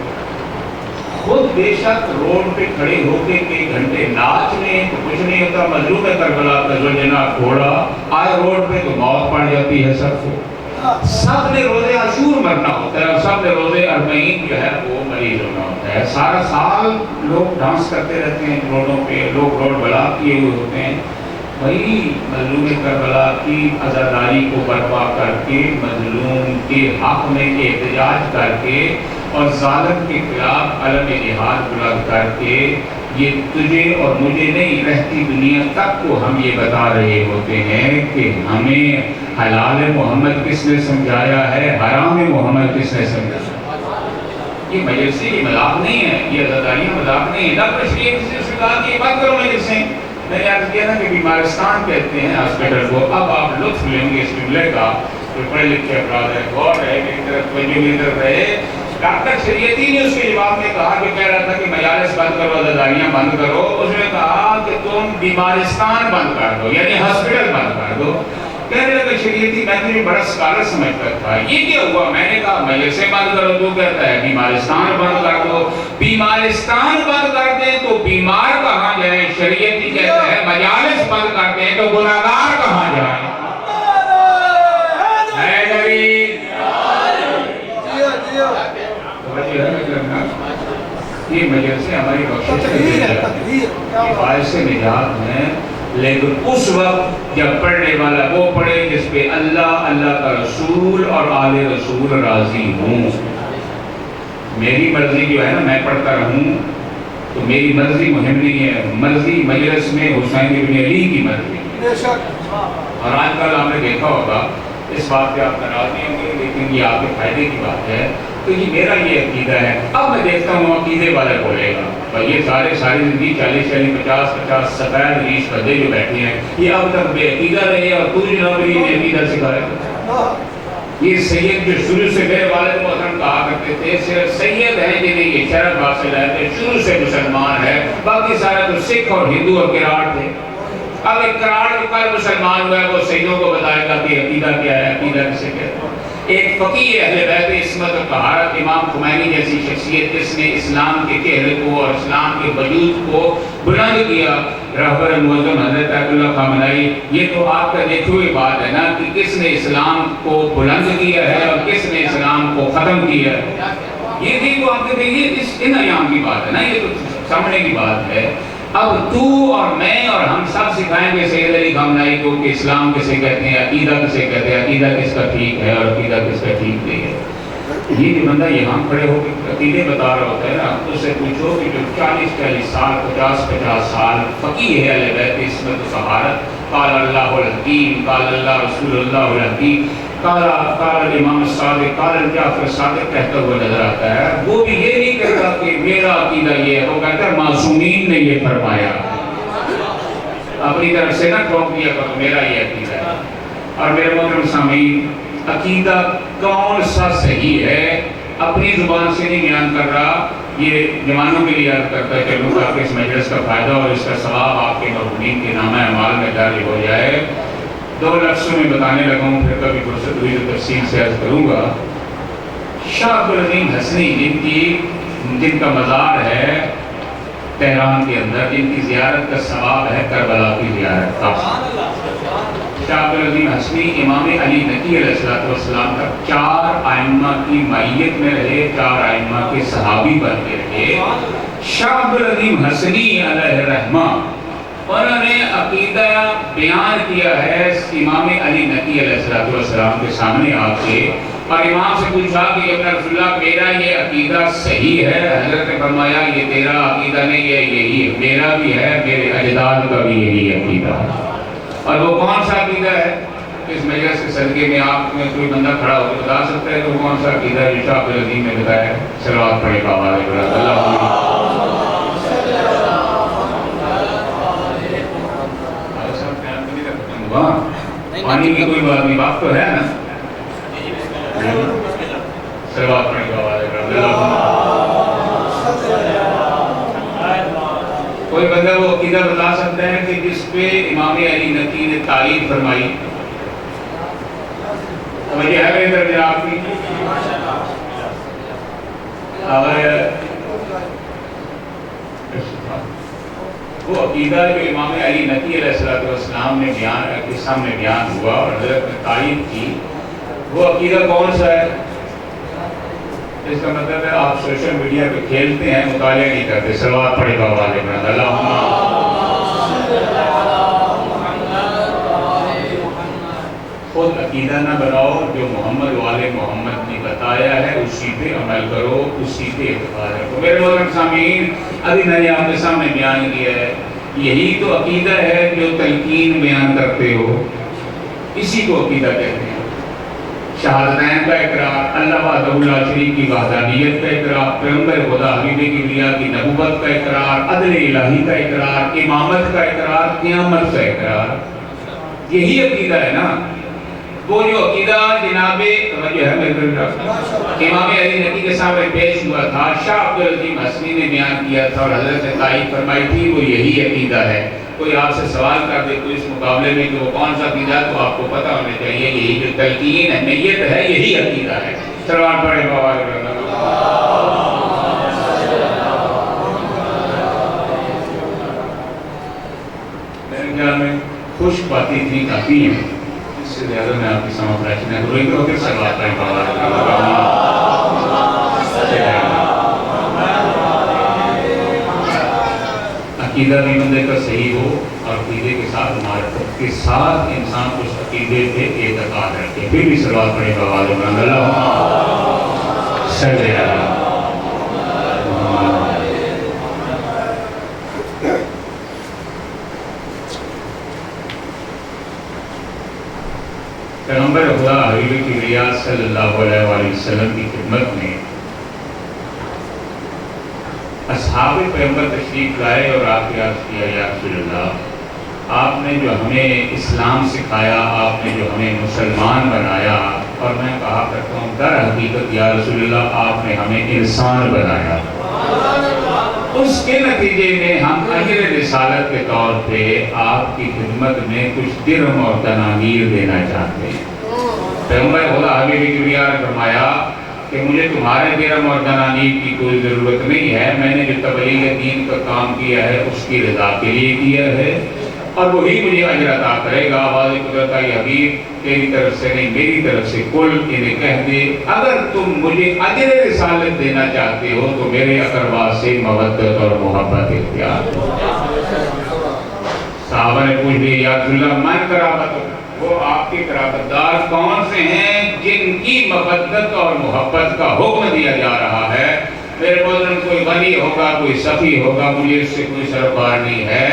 خود بے شک روڈ پہ کھڑے ہو کے کئی گھنٹے ناچ لیں تو کچھ نہیں ہوتا. مظلوم کربلا کا جو جناب گھوڑا آئے روڈ پہ تو موت پڑ جاتی ہے سب کو. سب نے روزے عاشور مرنا ہوتا ہے اور سب نے روزے اربعین جو ہے وہ مریض ہونا ہوتا ہے. سارا سال لوگ ڈانس کرتے رہتے ہیں روڈوں پہ، لوگ روڈ بلاک کیے ہوئے ہوتے ہیں. وہی مظلوم کربلا کی عزاداری کو برپا کر کے، مظلوم کے حق میں احتجاج کر کے اور ظالم کے خلاف علم جہاد بلند کر کے، یہ تجھے اور مجھے نہیں، رہتی دنیا تک کو ہم یہ بتا رہے ہوتے ہیں کہ ہمیں حلال محمد کس نے سمجھایا ہے، حرام محمد کس نے سمجھایا. یہ مجلسیں یہ مذاق نہیں ہے، یہ عزاداریاں مذاق نہیں ہے. ڈاکٹر شریعت سے کہا کہ یہ بات کرو مجلسیں. میں نے عرض کیا نا کہ بیمارستان کہتے ہیں ہاسپٹل کو. اب آپ لطف لیں گے اس جملے کا، جو پڑھے لکھے افراد ہیں، غور رہے میری طرف، توجہ میری طرف رہے. ڈاکٹر شریعتی نے اس کے جواب میں کہا کہ کہہ رہا تھا کہ مجالس بند کرو، عزاداریاں بند کرو. اس نے کہا کہ تم بیمارستان بند کر دو، یعنی ہاسپٹل بند کر دو. کہنے لگا شریعتی میں تجھے بڑا اسکالر سمجھتا تھا، یہ کیا ہوا؟ میں نے کہا مجلسیں بند کرو، تو کہتا ہے بیمارستان بند کر دو. بیمارستان بند کر دیں تو بیمار کہاں جائے؟ شریعتی کہتا ہے مجالس نسبت کرتے ہیں تو گناہگار کہاں جائیں؟ یہ مجلسیں ہماری بخشش باعث نجات ہیں، لیکن اس وقت جب پڑھنے والا وہ پڑھے جس پہ اللہ، اللہ کا رسول اور آل رسول راضی ہوں۔ میری مرضی جو ہے نا میں پڑھتا رہوں تو میری مرضی مہم نہیں ہے، مرضی مجلس میں حسین ابن علی کی مرضی ہے۔ اور آج کل آپ نے دیکھا ہوگا، اس بات پہ آپ ناراض نہیں ہوں گے لیکن یہ آپ کے فائدے کی بات ہے، تو یہ میرا یہ عقیدہ ہے۔ اب میں دیکھتا ہوں عقیدے والے بولے گا، اور یہ ساری زندگی 40 50 سفید ریش بندے جو بیٹھے ہیں، یہ اب تک بے عقیدہ رہے اور تو جناب یہ عقیدہ سکھائے۔ یہ سید جو شروع سے میرے والد محترم کہا کرتے تھے، صرف سید ہیں جنہیں یہ شرف حاصل ہے کہ شروع سے مسلمان ہے، باقی سارا تو سکھ اور ہندو اور کراڑ تھے۔ اب ایک کراڑ جو کل مسلمان ہوا ہے وہ سیدوں کو بتائے گا کہ عقیدہ کیا ہے، عقیدہ کسے کہتے ہیں۔ ایک فقیہ اہل بیت عصمت و طہارت امام خمینی جیسی شخصیت جس نے اسلام کے چہرے کو اور اسلام کے وجود کو بلند کیا، رہبر معظم حضرت آیت اللہ خامنہئی، یہ تو آپ کا دیکھو یہ بات ہے نا کہ کس نے اسلام کو بلند کیا ہے اور کس نے اسلام کو ختم کیا ہے۔ یہ بھی تو آپ کے یہ ان ایام کی بات ہے نا، یہ تو سامنے کی بات ہے۔ اب تو اور میں اور ہم سب سکھائیں گے سید علی خامنہئی کو کہ اسلام کسے کہتے ہیں، عقیدہ کسے کہتے ہیں، عقیدہ کس کا ٹھیک ہے اور عقیدہ کس کا ٹھیک نہیں ہے۔ یہ جو بندہ یہاں کھڑے ہو کے عقیدے بتا رہا ہوتا ہے نا، اس سے پوچھو کہ جو 40 سال 50 سال فقیہ ہے اہل بیت عصمت و طہارت، قال اللہ الحکیم، قال اللہ رسول اللہ الحکیم، قال الامام الصادق، قال الجعفر الصادق کہتا ہوا نظر آتا ہے، وہ بھی یہ نہیں کہتا کہ میرا عقیدہ یہ ہے، وہ کہتا ہے معصومین نے یہ فرمایا۔ اپنی طرف سے نہ ٹھوک دیا کرو میرا یہ عقیدہ ہے۔ اور میرے محترم سامعین، عقیدہ کون سا صحیح ہے اپنی زبان سے نہیں بیان کر رہا، یہ جوانوں کے لیے یاد کرتا ہے چلوں تاکہ اس مجلس کا فائدہ اور اس کا ثواب آپ کے مرحومین کے نامہ اعمال میں جاری ہو جائے۔ 2 لفظوں میں بتانے لگا ہوں، پھر کبھی فرصت ہوئی تو تفصیل سے عرض کروں گا۔ شاہ عبدالعظیم حسنی جن کا مزار ہے تہران کے اندر، جن کی زیارت کا ثواب ہے کربلا کی زیارت کا۔ شاہ عبدالعظیم حسنی امام علی نقی علیہ السلام کا 4 ائمہ کی معیت میں رہے، 4 ائمہ کے صحابی بن کے رہے۔ شاہ عبدالعظیم حسنی علیہ الرحمہ انہوں نے عقیدہ بیان کیا ہے امام علی نقی علیہ السلام کے سامنے آ کے، اور امام سے پوچھا کہ ابن رسول اللہ میرا یہ عقیدہ صحیح ہے؟ حضرت نے فرمایا یہ تیرا عقیدہ نہیں ہے، یہی ہے میرا بھی ہے، میرے اجداد کا بھی یہی عقیدہ ہے۔ اور وہ کون سا عقیدہ ہے؟ اس مجلس کے صدقے میں آپ میں کوئی بندہ کھڑا ہو کے بتا سکتا ہے تو کون سا عقیدہ ہے جو شاہ عبدالعظیم نے بتایا ہے؟ صلوات پڑھے گا اللہ پانی کی کوئی بات نہیں، بات تو ہے نا۔ صلوات پڑھے گا کوئی بندہ وہ عقیدہ بتا سکتا ہے کہ جس پہ امام علی نقی نے تائید فرمائی؟ سمجھے ہے میرے درجہ آپ کی؟ وہ عقیدہ جو امام علی نقی علیہ السلام نے کے سامنے بیان ہوا اور حضرت نے تائید کی، وہ عقیدہ کون سا ہے؟ اس کا مطلب ہے آپ سوشل میڈیا پہ کھیلتے ہیں، مطالعہ نہیں کرتے۔ صلوات پڑھے گا خود عقیدہ نہ بناؤ، جو محمد والے محمد نے بتایا ہے اسی پہ عمل کرو، اسی پہ اعتبار ہے۔ تو میرے محترم سامعین، ابھی میں نے آپ کے سامنے بیان کیا ہے، یہی تو عقیدہ ہے جو تلقین بیان کرتے ہو، اسی کو عقیدہ کہتے ہیں۔ شہادتین کا اقرار، اللہ وحدہ لا شریک کی وحدانیت کا اقرار، پیغمبر خدا حبیب کبریٰ کی نبوت کا اقرار، عدل الہی کا اقرار، امامت کا اقرار، قیامت کا اقرار، یہی عقیدہ ہے نا۔ وہ جو عقیدہ جناب امام علی نقی کے سامنے پیش ہوا تھا، شاہ عبدالعظیم حسنی نے بیان کیا تھا اور حضرت نے تائید فرمائی تھی، وہ یہی عقیدہ ہے۔ کوئی آپ سے سوال کر دے تو اس مقابلے میں کہ وہ کون سا عقیدہ ہے تو آپ کو پتہ ہونا چاہیے یہی جو تلقین ہے، نیت ہے، یہی عقیدہ ہے۔ صلوات پڑھے بابا میرے خیال میں خوش باتیں اتنی کافی ہیں، اس سے زیادہ میں آپ کی سما فریش نہ کروں، ایک وقت سلوات پڑھیں عقیدہ بھی بندے کا صحیح ہو، اور عقیدے کے ساتھ معرفت کے ساتھ انسان اس عقیدے پہ اعتقاد رکھے، پھر بھی سلوات پڑھیں بآواز بلند، اللہم صلی علی پیغمبر خدا حبیب کبریا صلی اللہ علیہ وآلہ وسلم کی خدمت میں اصحاب پیغمبر تشریف لائے اور آپ کے عرض کیا یا رسول اللہ، آپ نے جو ہمیں اسلام سکھایا، آپ نے جو ہمیں مسلمان بنایا، اور میں کہا کرتا ہوں در حقیقت یا رسول اللہ آپ نے ہمیں انسان بنایا، اس کے نتیجے میں ہم اجر رسالت کے طور پہ آپ کی خدمت میں کچھ درہم اور دنانیر دینا چاہتے ہیں۔ پیغمبر خدا حبیب کبریا نے فرمایا کہ مجھے تمہارے درہم اور دنانیر کی کوئی ضرورت نہیں ہے، میں نے جو تبلیغ دین کا کام کیا ہے اس کی رضا کے لیے کیا ہے، اور وہی مجھے اجر عطا کرے گا۔ واضح قدرت ای حبیب تیری طرف سے نہیں میری طرف سے کل انہیں کہہ دے، اگر تم مجھے اجر رسالت دینا چاہتے ہو تو میرے اقربا سے مودت اور محبت اختیار کرو۔ صحابہ نے پوچھ لیا یا رسول اللہ من قرابت، وہ آپ کے قرابت دار کون سے ہیں جن کی مودت اور محبت کا حکم دیا جا رہا ہے؟ میرے محترم کوئی غنی ہوگا کوئی سخی ہوگا، مجھے اس سے کوئی سروکار نہیں ہے،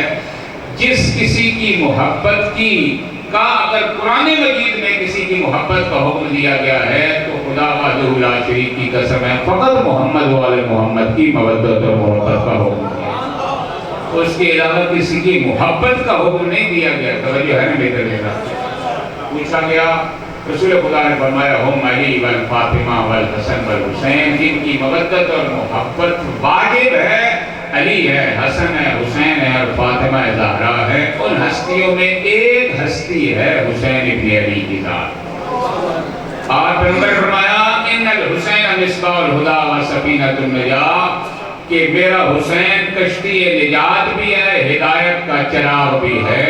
جس کسی کی محبت کی کا اگر قرآن مجید میں کسی کی محبت کا حکم دیا گیا ہے تو خدا وحدہ لا شریک کی قسم ہے فقط محمد والے محمد کی مودت اور محبت کا حکم دیا، اس کے علاوہ کسی کی محبت کا حکم نہیں دیا گیا۔ توجہ ہے نا بہتر لینا؟ پوچھا گیا، رسول خدا نے فرمایا ہم علی والفاطمہ والحسن والحسین، جن کی مودت اور محبت واجب ہے، علی ہے، حسن ہے، حسین ہے اور فاطمہ زہرا ہے، ان ہستیوں میں ایک ہستی ہے حسین ابن علی کی ذات۔ اور پیغمبر نے فرمایا ان الحسین مصباح الہدی و سفینۃ النجاۃ، کہ میرا حسین کشتی نجات بھی ہے، ہدایت کا چراغ بھی ہے۔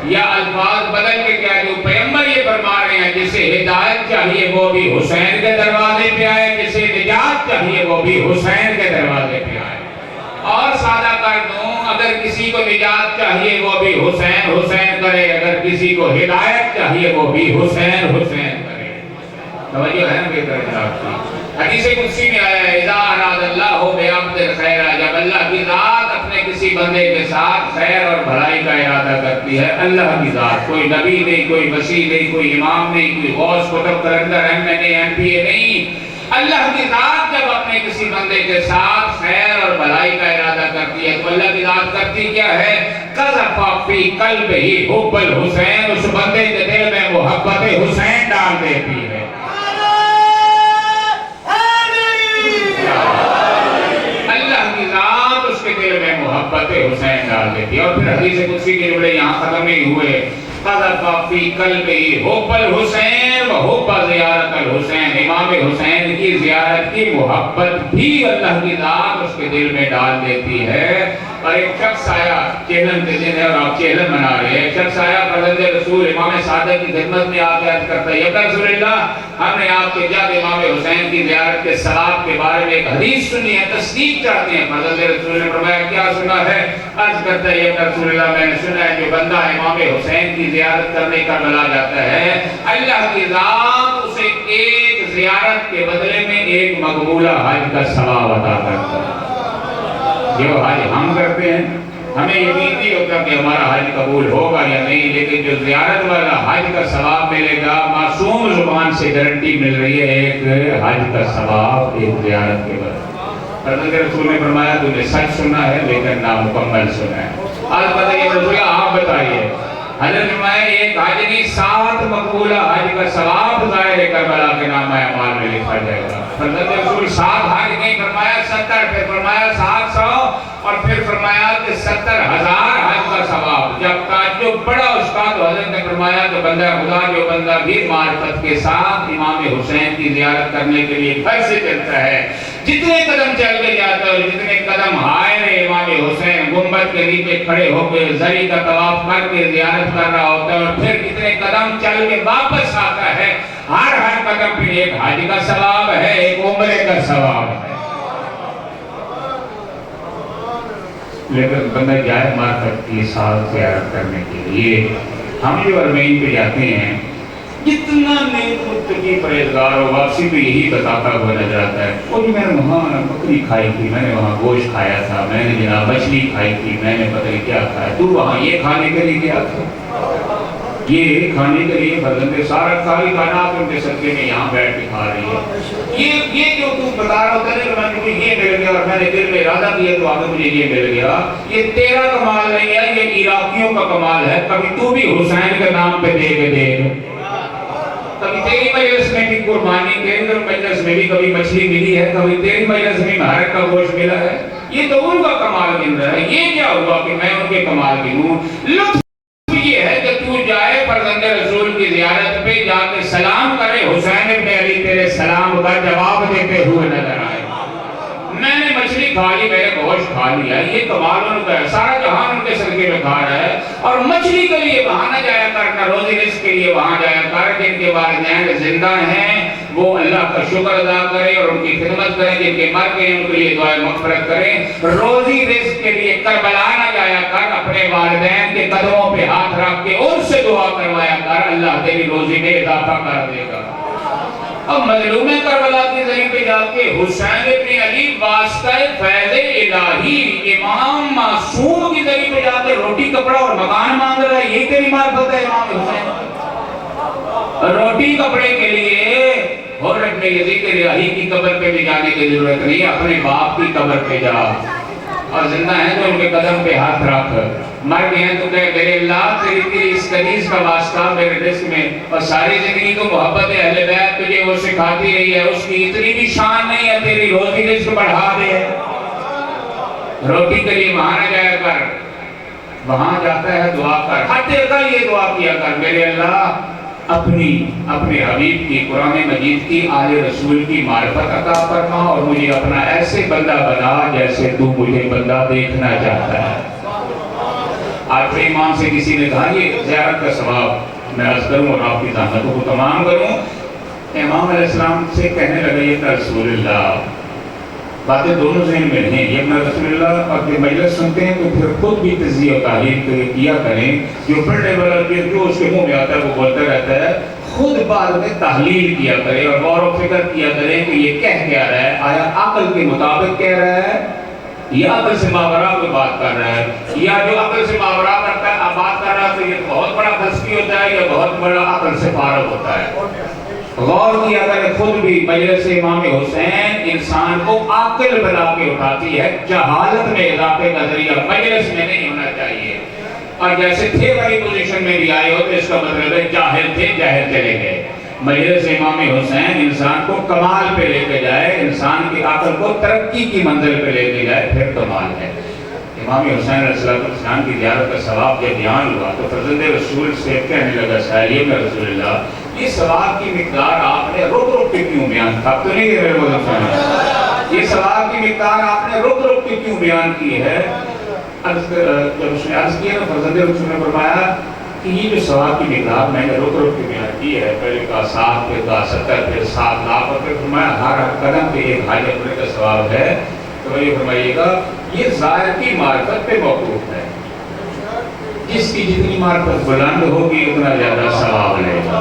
یا الفاظ بدل کے کیا جو پیغمبر یہ فرما رہے ہیں، جسے ہدایت چاہیے وہ بھی حسین کے دروازے پہ آئے، جسے نجات چاہیے وہ بھی حسین کے دروازے پہ آئے۔ اور سادہ کر دوں، اگر کسی کو نجات چاہیے وہ بھی حسین حسین کرے، اگر کسی کو ہدایت چاہیے وہ بھی حسین حسین کرے۔ توجہ ہے نا بہتر جناب کی؟ حدیث قدسی میں آیا ہے اذا اراد اللہ بعبد الخیر، جب اللہ کی ذات اپنے کسی بندے کے ساتھ خیر اور بھلائی کا ارادہ کرتی ہے، اللہ کی ذات، کوئی نبی نہیں، کوئی مسیح نہیں، کوئی امام نہیں، کوئی غوث قطب قلندر ایم پی اے نہیں، اللہ کی ذات جب اپنے کسی بندے کے ساتھ خیر اور بھلائی کا ارادہ کرتی ہے تو اللہ کی ذات کرتی کیا ہے؟ قذف فی قلبہ حب الحسین، اس بندے کے دل میں محبت حسین ڈال دیتی ہے۔ محبت حسین ڈال دیتی ہے۔ اور پھر حدیث قدسی کے جملے یہاں ختم نہیں ہوئے، قذف فی قلبہ حب الحسین و حب زیارت الحسین، امام حسین کی زیارت کی محبت بھی اللہ کی ذات اس کے دل میں ڈال دیتی ہے۔ اور ایک شخص آیا، چہلم کے دن ہے اور آپ چہلم منا رہے ہیں، ایک شخص آیا فرزند رسول امام صادق کی خدمت میں آ کے عرض کرتا ہے یا رسول اللہ، ہم نے آپ کے جد امام حسین کی زیارت کے ثواب کے بارے میں ایک حدیث سنی ہے، تصدیق چاہتے ہیں۔ فرزند رسول نے فرمایا کیا سنا ہے؟ عرض کرتا ہے یا رسول اللہ، میں نے سنا ہے جو بندہ امام حسین کی زیارت کرنے کا بلا جاتا ہے، اللہ کی ذات اسے ایک زیارت کے بدلے میں ایک مقبولہ حج کا ثواب عطا کرتا ہے۔ جو حج ہم کرتے ہیں ہمیں یقین نہیں ہوتا کہ ہمارا حج قبول ہوگا یا نہیں، لیکن جو زیارت والا حج کا ثواب ملے گا، معصوم زبان سے گارنٹی مل رہی ہے ایک حج کا ثواب ایک زیارت کے بعد۔ حضرت رسول نے فرمایا تو نے سچ سنا ہے لیکن نامکمل سنا ہے۔ آج بتائیے رسول آپ بتائیے، حضرت فرمایا ایک حج نہیں 7 مقبولہ حج کا ثواب ظاہر کربلا کے نامہ اعمال میں لکھا جائے گا۔ حضرت رسول 7 حج نہیں فرمایا 70، پھر فرمایا 700، اور پھر فرمایا کہ 70,000 حج کا ثواب۔ جب تعجب بڑا اس کا تو حضرت نے فرمایا کہ بندہ خدا جو بندہ بھی معرفت کے ساتھ امام حسین کی زیارت کرنے کے لیے گھر سے چلتا ہے، جتنے قدم چل کے جاتا ہے اور جتنے قدم ہائے امام حسین گنبد گنبد کے نیچے کھڑے ہو کے زری کا طواف کر کے زیارت کر رہا ہوتا ہے، اور پھر کتنے قدم چل کے واپس آتا ہے، ہر قدم پہ ایک حج کا ثواب ہے، ایک عمرے کا ثواب ہے۔ لیکن بندہ جائے مارکت کی سال زیارت کرنے کے لیے، ہم جو حرمین پہ جاتے ہیں، جتنا نیک متقی پرہیزگار ہو واپسی پہ یہی بتاتا ہوا نظر آتا ہے، وہ جو میں نے وہاں بکری کھائی تھی، میں نے وہاں گوشت کھایا تھا، میں نے جناب مچھلی کھائی تھی، میں نے پتہ نہیں کیا کھایا، تو وہاں یہ کھانے کے لیے گیا تھا، یہ کھانے کے لیے فرزند سارا ساری کائنات ان کے صدقے میں یہاں بیٹھ کے کھا رہی ہے، یہ جو تو بتا رہا ہوتا ہے کہ میں نے مجھے یہ مل گیا اور میں نے دل میں ارادہ کیا تو آگے مجھے یہ مل گیا، یہ تیرا کمال نہیں ہے، یہ عراقیوں کا کمال ہے۔ کبھی تو بھی حسین کے نام پہ دے کے دے، کبھی تیری مجلس میں بھی قربانی، تیری مجلس میں بھی کبھی مچھلی ملی ہے، کبھی تیری مجلس میں مہارت کا گوشت ملا ہے، یہ تو ان کا کمال گن رہا ہے۔ یہ کیا ہوا کہ میں ان کے کمال گنوں؟ لطف یہ ہے کہ تو جائے فرزند رسول کی زیارت پہ جا کے سلام کرے، حسین ابن علی تیرے سلام کا جواب دیتے ہوئے نظر آئے۔ میں نے مچھلی کھا لی، میں نے گوشت کھا لیا، یہ کمال ان کا ہے، سارا جہان ان کے صدقے میں کھا رہا ہے، اور مچھلی کے لیے وہاں نہ جایا کر، نہ روزی رزق کے لیے وہاں جایا کر۔ جن کے والدین زندہ ہیں وہ اللہ کا شکر ادا کرے اور ان کی خدمت کریں، جن کے مر گئے ان کے لیے دعائیں مغفرت کریں۔ روزی رزق کے لیے کربلا نہ جایا کر، اپنے والدین کے قدموں پہ ہاتھ رکھ کے ان سے دعا کروایا کر، اللہ تیری روزی میں اضافہ کر دے گا۔ اب مظلوم کربلا کے ذریعے پہ جا کے حسین ابن علی واسطہ فیض الہی امام معصوم کے ذریعے پہ جا کے روٹی کپڑا اور مکان مانگ رہا ہے، یہ تیری معرفت ہے امام حسین؟ روٹی کپڑے کے لیے حضرت ابن یزید الہی کی قبر پہ بھی جانے کی ضرورت نہیں، اپنے باپ کی قبر پہ جا، اور زندہ ہیں تو ان کے قدم پہ ہاتھ رکھ، مر گئے ہیں تو کہے میرے اللہ تیری اس قدیس کا واسطہ میرے رزق میں، اور ساری زندگی تو محبت اہل بیت تجھے وہ سکھاتی رہی ہے، اس کی اتنی بھی شان نہیں ہے، تیری روزی رزق بڑھا دے۔ روٹی کے لیے وہاں نہ جایا کر، وہاں جاتا ہے دعا کر، حتی اقل یہ دعا کیا کر، میرے اللہ اپنے حبیب کی قرآن مجید کی آل رسول کی معرفت عطا فرما، اور مجھے اپنا ایسے بندہ بنا جیسے تو مجھے بندہ دیکھنا چاہتا ہے۔ آج پہ امام سے کسی نے کہا یہ زیارت کا ثواب میں عرض کروں اور آپ کی زحمتوں کو تمام کروں، امام علیہ السلام سے کہنے لگا یہ کہ رسول اللہ، باتیں دونوں ذہن میں ہیں، یہ اپنا رسول اللہ اور پھر مجلس سنتے ہیں تو پھر خود بھی تجزیہ و تحلیل کیا کریں، جو پڑھنے والا جو اس کے منہ میں آتا ہے وہ بولتا رہتا ہے، خود بعد میں تحلیل کیا کریں اور غور و فکر کیا کریں کہ یہ کہہ کیا رہا ہے، آیا عقل کے مطابق کہہ رہا ہے یا عقل سے ماورا کوئی بات کر رہا ہے، یا جو عقل سے ماورا کرتا ہے بات کر رہا ہے تو یہ بہت بڑا فلسفی ہوتا ہے یا بہت بڑا عقل سے فارغ ہوتا ہے۔ غور کیا کرے، خود بھی مجلس امام حسین انسان کو عاقل بنا کے اٹھاتی ہے، جہالت میں اضافے کا ذریعہ مجلس میں نہیں ہونا چاہیے، اور جیسے تھے والی پوزیشن میں بھی آئے ہوتے اس کا مطلب ہے جاہل تھے جاہل چلے گئے۔ مجلس امام حسین انسان کو کمال پہ لے کے جائے، انسان کی عقل کو ترقی کی منزل پہ لے کے جائے، پھر کمال ہے۔ امام حسین علیہ السلام کی زیارت کا ثواب جب بیان ہوا تو فرزند رسول سے کہنے لگا سائلیہ میں رسول اللہ یہ ثواب کی مقدار آپ نے رک رک کے کیوں بیان تھا تو نہیں میرے مدد یہ ثواب کی مقدار آپ نے رک رک کے کیوں بیان کی ہے؟ جب اس نے عرض کیا تو فرزند رسول نے فرمایا کہ یہ جو ثواب کی مقدار میں نے رک رک کے بیان کی ہے، پہلے کا 7 پھر کا 70 پھر 7 لاکھ اور پھر فرمایا ہر قدم پہ ایک حج عمرے کا ثواب ہے، تو یہ فرمائیے گا یہ ظاہر کی معرفت پہ موقوف ہے، جس کی جتنی معرفت بلند ہوگی اتنا زیادہ ثواب لے گا۔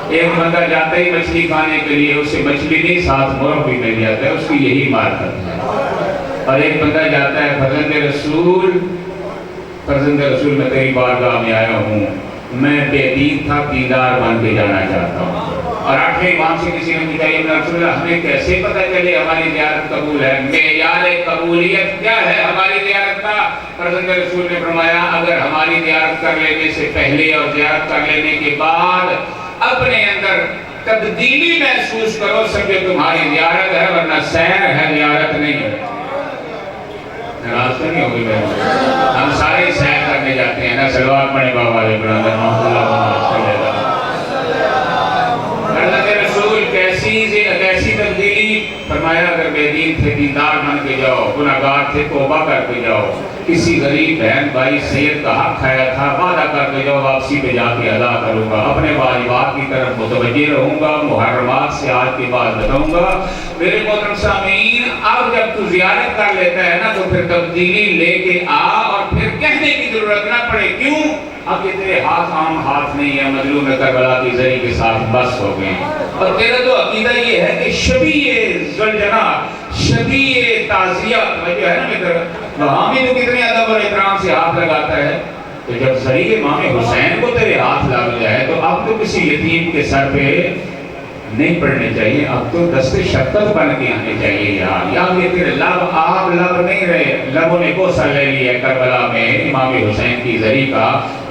ایک بندہ جاتا ہی مچھلی کھانے کے لیے اسے مچھلی نہیں ساتھ مرغ بھی مل جاتا ہے، اس کی یہی معرفت ہے، اور ایک بندہ جاتا ہے فرزند رسول میں تیری بارگاہ میں آیا ہوں، میں بے دین تھا دیندار بن کے جانا چاہتا ہوں، اور 8ویں امام سے کسی نے پوچھا یا رسول اللہ ہمیں کیسے پتہ چلے ہماری زیارت قبول ہے، معیار قبولیت کیا ہے ہماری زیارت کا؟ فرزند رسول نے فرمایا اگر ہماری زیارت کر لینے سے پہلے اور زیارت کر لینے کے بعد اپنے اندر تبدیلی محسوس کرو سمجھو تمہاری زیارت ہے، ورنہ سیر ہے زیارت نہیں ہے۔ ناراض تو نہیں ہوگی میں ہم سارے سیر کرنے جاتے ہیں نا، سلوات پڑھیں بابا علیہ برادر محمد اللہ صلی اللہ علیہ وسلم۔ کیسی تبدیلی؟ فرمایا اگر بے دین تھے دیندار بن کے جاؤ، گناہگار تھے توبہ کر کے جاؤ، کسی غریب بہن بھائی سید کا حق کھایا تھا وعدہ کر کے جاؤ واپسی پہ جا کے ادا کروں گا، اپنے واجبات کی طرف متوجہ رہوں گا، محرمات سے آج کے بعد بتاؤں گا۔ میرے محترم سامعین، اب جب تو زیارت کر لیتا ہے نا تو پھر تبدیلی لے کے آ، اور پھر کہنے کی ضرورت نہ پڑے کیوں؟ اب یہ تیرے ہاتھ عام ہاتھ نہیں ہے، مظلوم کربلا کی زری کے ساتھ بس ہو گئے ہیں، اور تیرا تو عقیدہ یہ ہے کہ شبیہ ذوالجنا، شبیہ تعزیہ جو ہے نا میرے وہاں بھی تو کتنے ادب اور احترام سے ہاتھ لگاتا ہے، تو جب زری امام حسین کو تیرے ہاتھ لگ جائے تو اب تو کسی یتیم کے سر پہ نہیں پڑھنے چاہیے، اب تو دست شفقت بن کے آنے چاہیے یار۔ یا یہ تیرے لب آپ لب نہیں رہے، لبوں نے بوسہ لے لیا ہے کربلا میں امام حسین کی زری کا،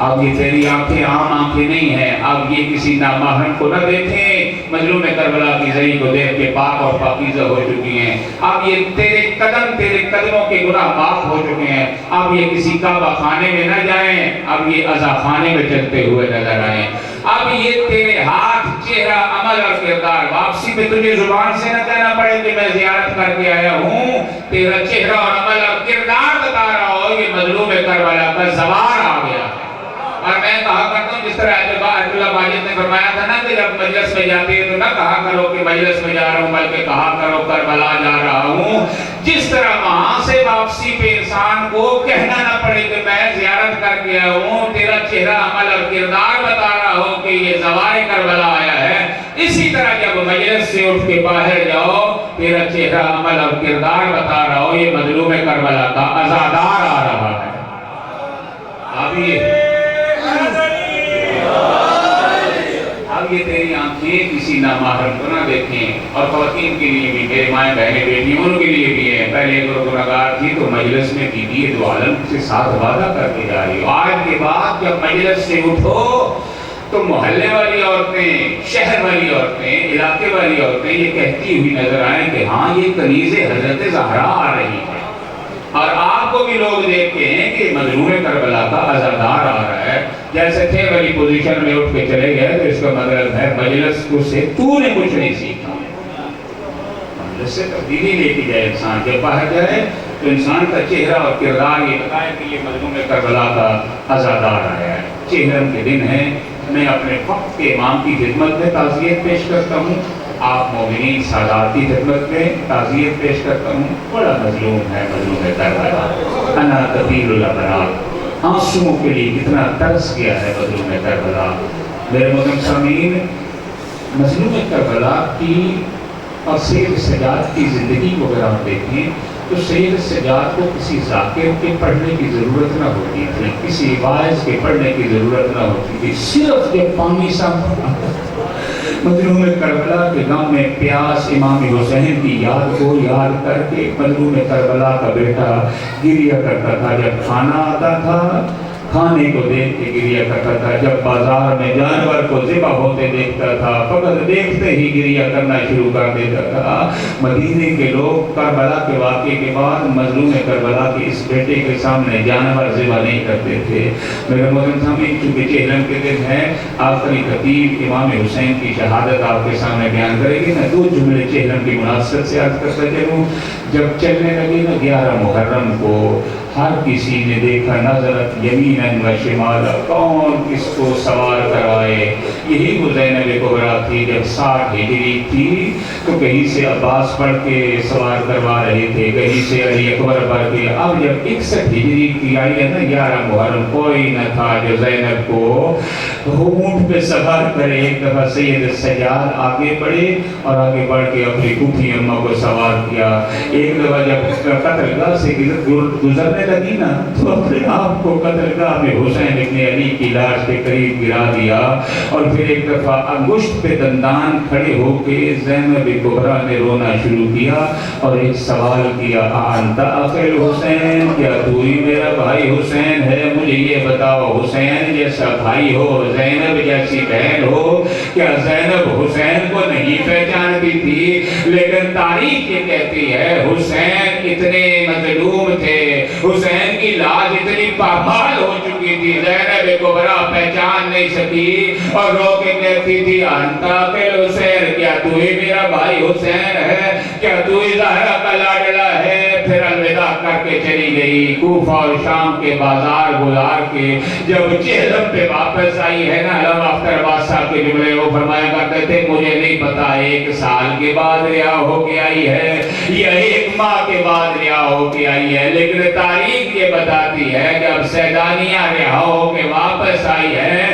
اب یہ تیری آنکھیں عام آنکھیں نہیں ہیں، اب یہ کسی نامحرم کو نہ دیکھیں، مظلوم کربلا کی زری کو دیکھ کے پاک اور پاکیزہ ہو چکی ہیں، اب یہ تیرے قدموں کے گناہ معاف ہو چکے ہیں، اب یہ کسی کعبہ خانے میں نہ جائیں، اب یہ عزا خانے میں چلتے ہوئے نظر آئیں، اب یہ تیرے ہاتھ چہرہ عمل اور کردار، واپسی پہ تجھے زبان سے نہ کہنا پڑے کہ میں زیارت کر کے آیا ہوں، تیرا چہرہ اور عمل اور کردار بتا رہا ہو یہ مظلوم کربلا کا زوار آ گیا ہے۔ اور میں کہا کرتا ہوں جس طرح آیت اللہ ماجد نے فرمایا تھا نا کہ جب مجلس میں جاتے ہیں تو نہ کہا کرو کہ مجلس میں جا رہا ہوں، بلکہ کہا کرو کربلا جا رہا ہوں، جس طرح وہاں سے واپسی پہ انسان کو کہنا نہ پڑے کہ میں زیارت کر کے آیا ہوں، تیرا چہرہ عمل اور کردار بتا رہا ہو کہ یہ زوار کربلا آیا ہے، اسی طرح جب مجلس سے اٹھ کے باہر جاؤ تیرا چہرہ عمل اور کردار بتا رہا ہو یہ مظلوم کربلا کا عزادار آ رہا ہے۔ اب یہ تیری آنکھیں کسی نامحرم کو نہ دیکھیں، اور خواتین کے لیے بھی، میرے مائیں بہنیں بیٹی ان کے لیے بھی ہے، پہلے اگر گناہگار تھی تو مجلس میں بی بی دو عالم سے ساتھ وعدہ کر کے جا رہی ہو، آج کے بعد جب مجلس سے اٹھو تو محلے والی عورتیں، شہر والی عورتیں، علاقے والی عورتیں یہ کہتی ہوئی نظر آئیں کہ ہاں یہ کنیز حضرت زہرا آ رہی ہے، اور آپ کو بھی لوگ دیکھتے ہیں کہ مظلوم کربلا کا عزادار آ رہا ہے، جیسے تھے والی پوزیشن میں اٹھ کے چلے گئے تو اس کا مطلب ہے مجلس کو سے تو نے کچھ نہیں سیکھا۔ مجلس سے تبدیلی لے کے جائے انسان، جب باہر جائے تو انسان کا چہرہ اور کردار یہ بتائے کہ یہ مظلوم کربلا کا عزادار آیا ہے۔ چہرم کے دن ہیں، میں اپنے وقت کے امام کی خدمت میں تعزیت پیش کرتا ہوں، آپ مومنین سادات کی خدمت میں تعزیت پیش کرتا ہوں، بڑا مظلوم ہے مظلوم کربلا، انا کثیر الابرار، آنسوؤں کے لیے کتنا ترس گیا ہے مظلوم کربلا۔ میرے محترم سامعین، مظلوم کربلا کی اور سید سجاد کی زندگی کو اگر آپ دیکھیں تو سید سجاد کو کسی ذاکر کے پڑھنے کی ضرورت نہ ہوتی تھی، کسی واعظ کے پڑھنے کی ضرورت نہ ہوتی تھی، صرف جب پانی مظلوم کربلا کے غم میں پیاس امام حسین کی یاد کو یاد کر کے مظلوم کربلا کا بیٹا گریہ کرتا تھا، جب کھانا آتا تھا کھانے کو دیکھ کے گریہ کرتا تھا، جب بازار میں جانور کو ذبح ہوتے دیکھتا تھا فقط دیکھتے ہی گریہ کرنا شروع کر دیتا تھا۔ مدینے کے لوگ کربلا کے واقعے کے بعد مظلوم کربلا کے اس بیٹے کے سامنے جانور ذبح نہیں کرتے تھے۔ میرے محترم سامعین، چونکہ چہرم کے دن ہے، آخری خطیب امام حسین کی شہادت آپ کے سامنے بیان کرے گی، میں دو جملے چہرم کی مناسبت سے عرض کرتا چلوں۔ جب چلنے لگے نا 11 محرم کو، ہر کسی نے دیکھا نظرت یمیناً و شمالا، کون کس کو سوار کرائے، یہی وہ زینب کبریٰ تھی۔ جب 60 ہجری تھی تو کہیں سے عباس پڑھ کے سوار کروا رہے تھے، کہیں سے علی اکبر پڑھ کے، اب جب 61 ہجری کی آئی ہے نا 11 محرم، کوئی نہ تھا جو زینب کو اونٹ پہ سوار کرے۔ ایک دفعہ سید سجاد آگے بڑھے اور آگے بڑھ کے اپنی پھوپھی اماں کو سوار کیا۔ ایک دفعہ جب قتل گاہ سے گزرنے لگی نا تو اپنے آپ کو قتل گاہ میں حسین ابن علی کی لاش کے قریب گرا دیا، اور پھر ایک دفعہ انگشت پہ دندان کھڑے ہو کے زینب کبریٰ نے رونا شروع کیا اور ایک سوال کیا، انت اخی الحسین، کیا تو ہی میرا بھائی حسین ہے؟ مجھے مجھے یہ بتاؤ حسین جیسا بھائی ہو، زینب جیسی بہن ہو، کیا زینب حسین کو نہیں پہچانتی تھی؟ لیکن تاریخ یہ کہتی ہے حسین اتنے مظلوم تھے، حسین کی لاش اتنی پامال ہو چکی تھی، زینب کبریٰ پہچان نہیں سکی اور رو کے کہتی تھی انتا قل حسین، کیا تو ہی میرا بھائی حسین ہے؟ کیا تو ہی زہرا کا لاڈلا ہے؟ پھر الوداع کر کے چلی گئی کوفہ اور شام کے بازار گزار کے۔ جب چہلم پہ واپس آئی ہے نا، علامہ اختر عباس صاحب کے جملے وہ فرمایا کرتے تھے مجھے نہیں پتا 1 سال کے بعد رہا ہو کے آئی ہے یا 1 ماہ کے بعد رہا ہو کے آئی ہے، لیکن تاریخ یہ بتاتی ہے جب سیدانیہ رہا ہو کے واپس آئی ہے،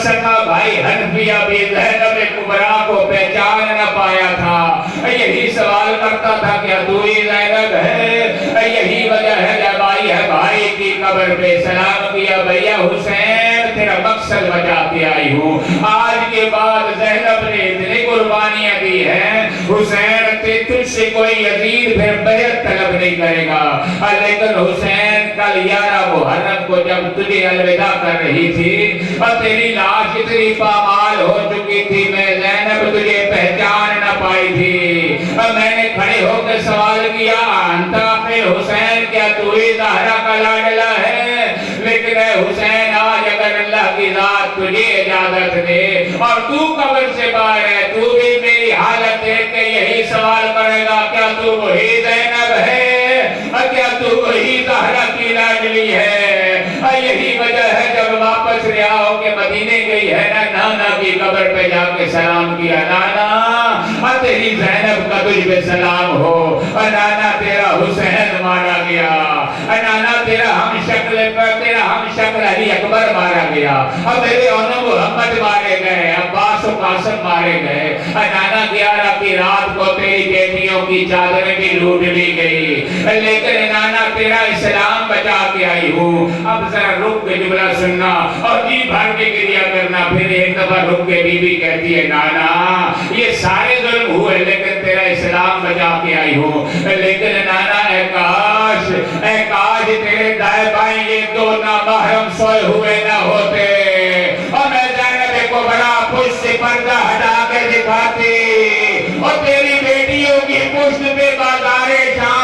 سکا بھائی حنفیہ بھی زینب کبریٰ کو پہچان نہ پایا تھا، یہی سوال کرتا تھا کیا تو ہی زینب ہے؟ یہی وجہ ہے جب آئی ہے بھائی کی قبر پہ سلام کیا بھیا حسین تیرا مقصد بچا کے آئی ہوں، آج کے بعد زینب نے اتنی قربانیاں دی ہیں، حسین تجھ سے کوئی یزید پھر بیعت طلب نہیں کرے گا، لیکن حسین کل 11 محرم کو جب تجھے الوداع کر رہی تھی اور تیری لاش اتنی پامال ہو چکی تھی، میں زینب تجھے پہچان نہ پائی تھی، میں نے کھڑے ہو کے سوال کیا انتا قل حسین، کیا تو ہی زہرا کا لاڈلا ہے؟ لیکن اے حسین آج اگر اللہ کی ذات تجھے اجازت دے اور تو قبر سے باہر ہے، تو بھی میری حالت دیکھ کے یہی سوال کرے گا کیا تو وہی زینب ہے؟ کیا تو وہی زہرا کی لاڈلی ہے؟ یہی وجہ ہے جب واپس رہا ہو کے مدینے گئی ہے نا، نانا کی قبر پہ جا کے سلام کیا، نانا تیری زینب کا تجھ پہ سلام ہو، نانا تیرا حسین مارا گیا، نانا تیرا ہم شکل علی اکبر مارا گیا، میرے اونم محمد مارے گئے، عباس و قاسم مارے گئے، نانا 11 کی رات کو تیری بیٹیوں کی چادریں بھی لوٹ لی گئی، لیکن نانا تیرا اسلام بچا کے آئی ہوں۔ اب ذرا رک کے جملہ سننا اور جی بھر کے گریا کرنا، پھر ایک دفعہ رک کے بی بی کہتی ہے نانا یہ سارے ظلم ہوئے لیکن تیرا اسلام بچا کے آئی ہوں، لیکن نانا اے کاش تیرے دائیں بائیں یہ 2 نامحرم سوئے ہوئے نہ ہوتے اور میں زینب کو بڑا پشت سے پردہ ہٹا کے دکھاتی اور تیری بیٹیوں کی پشت پہ بازار شام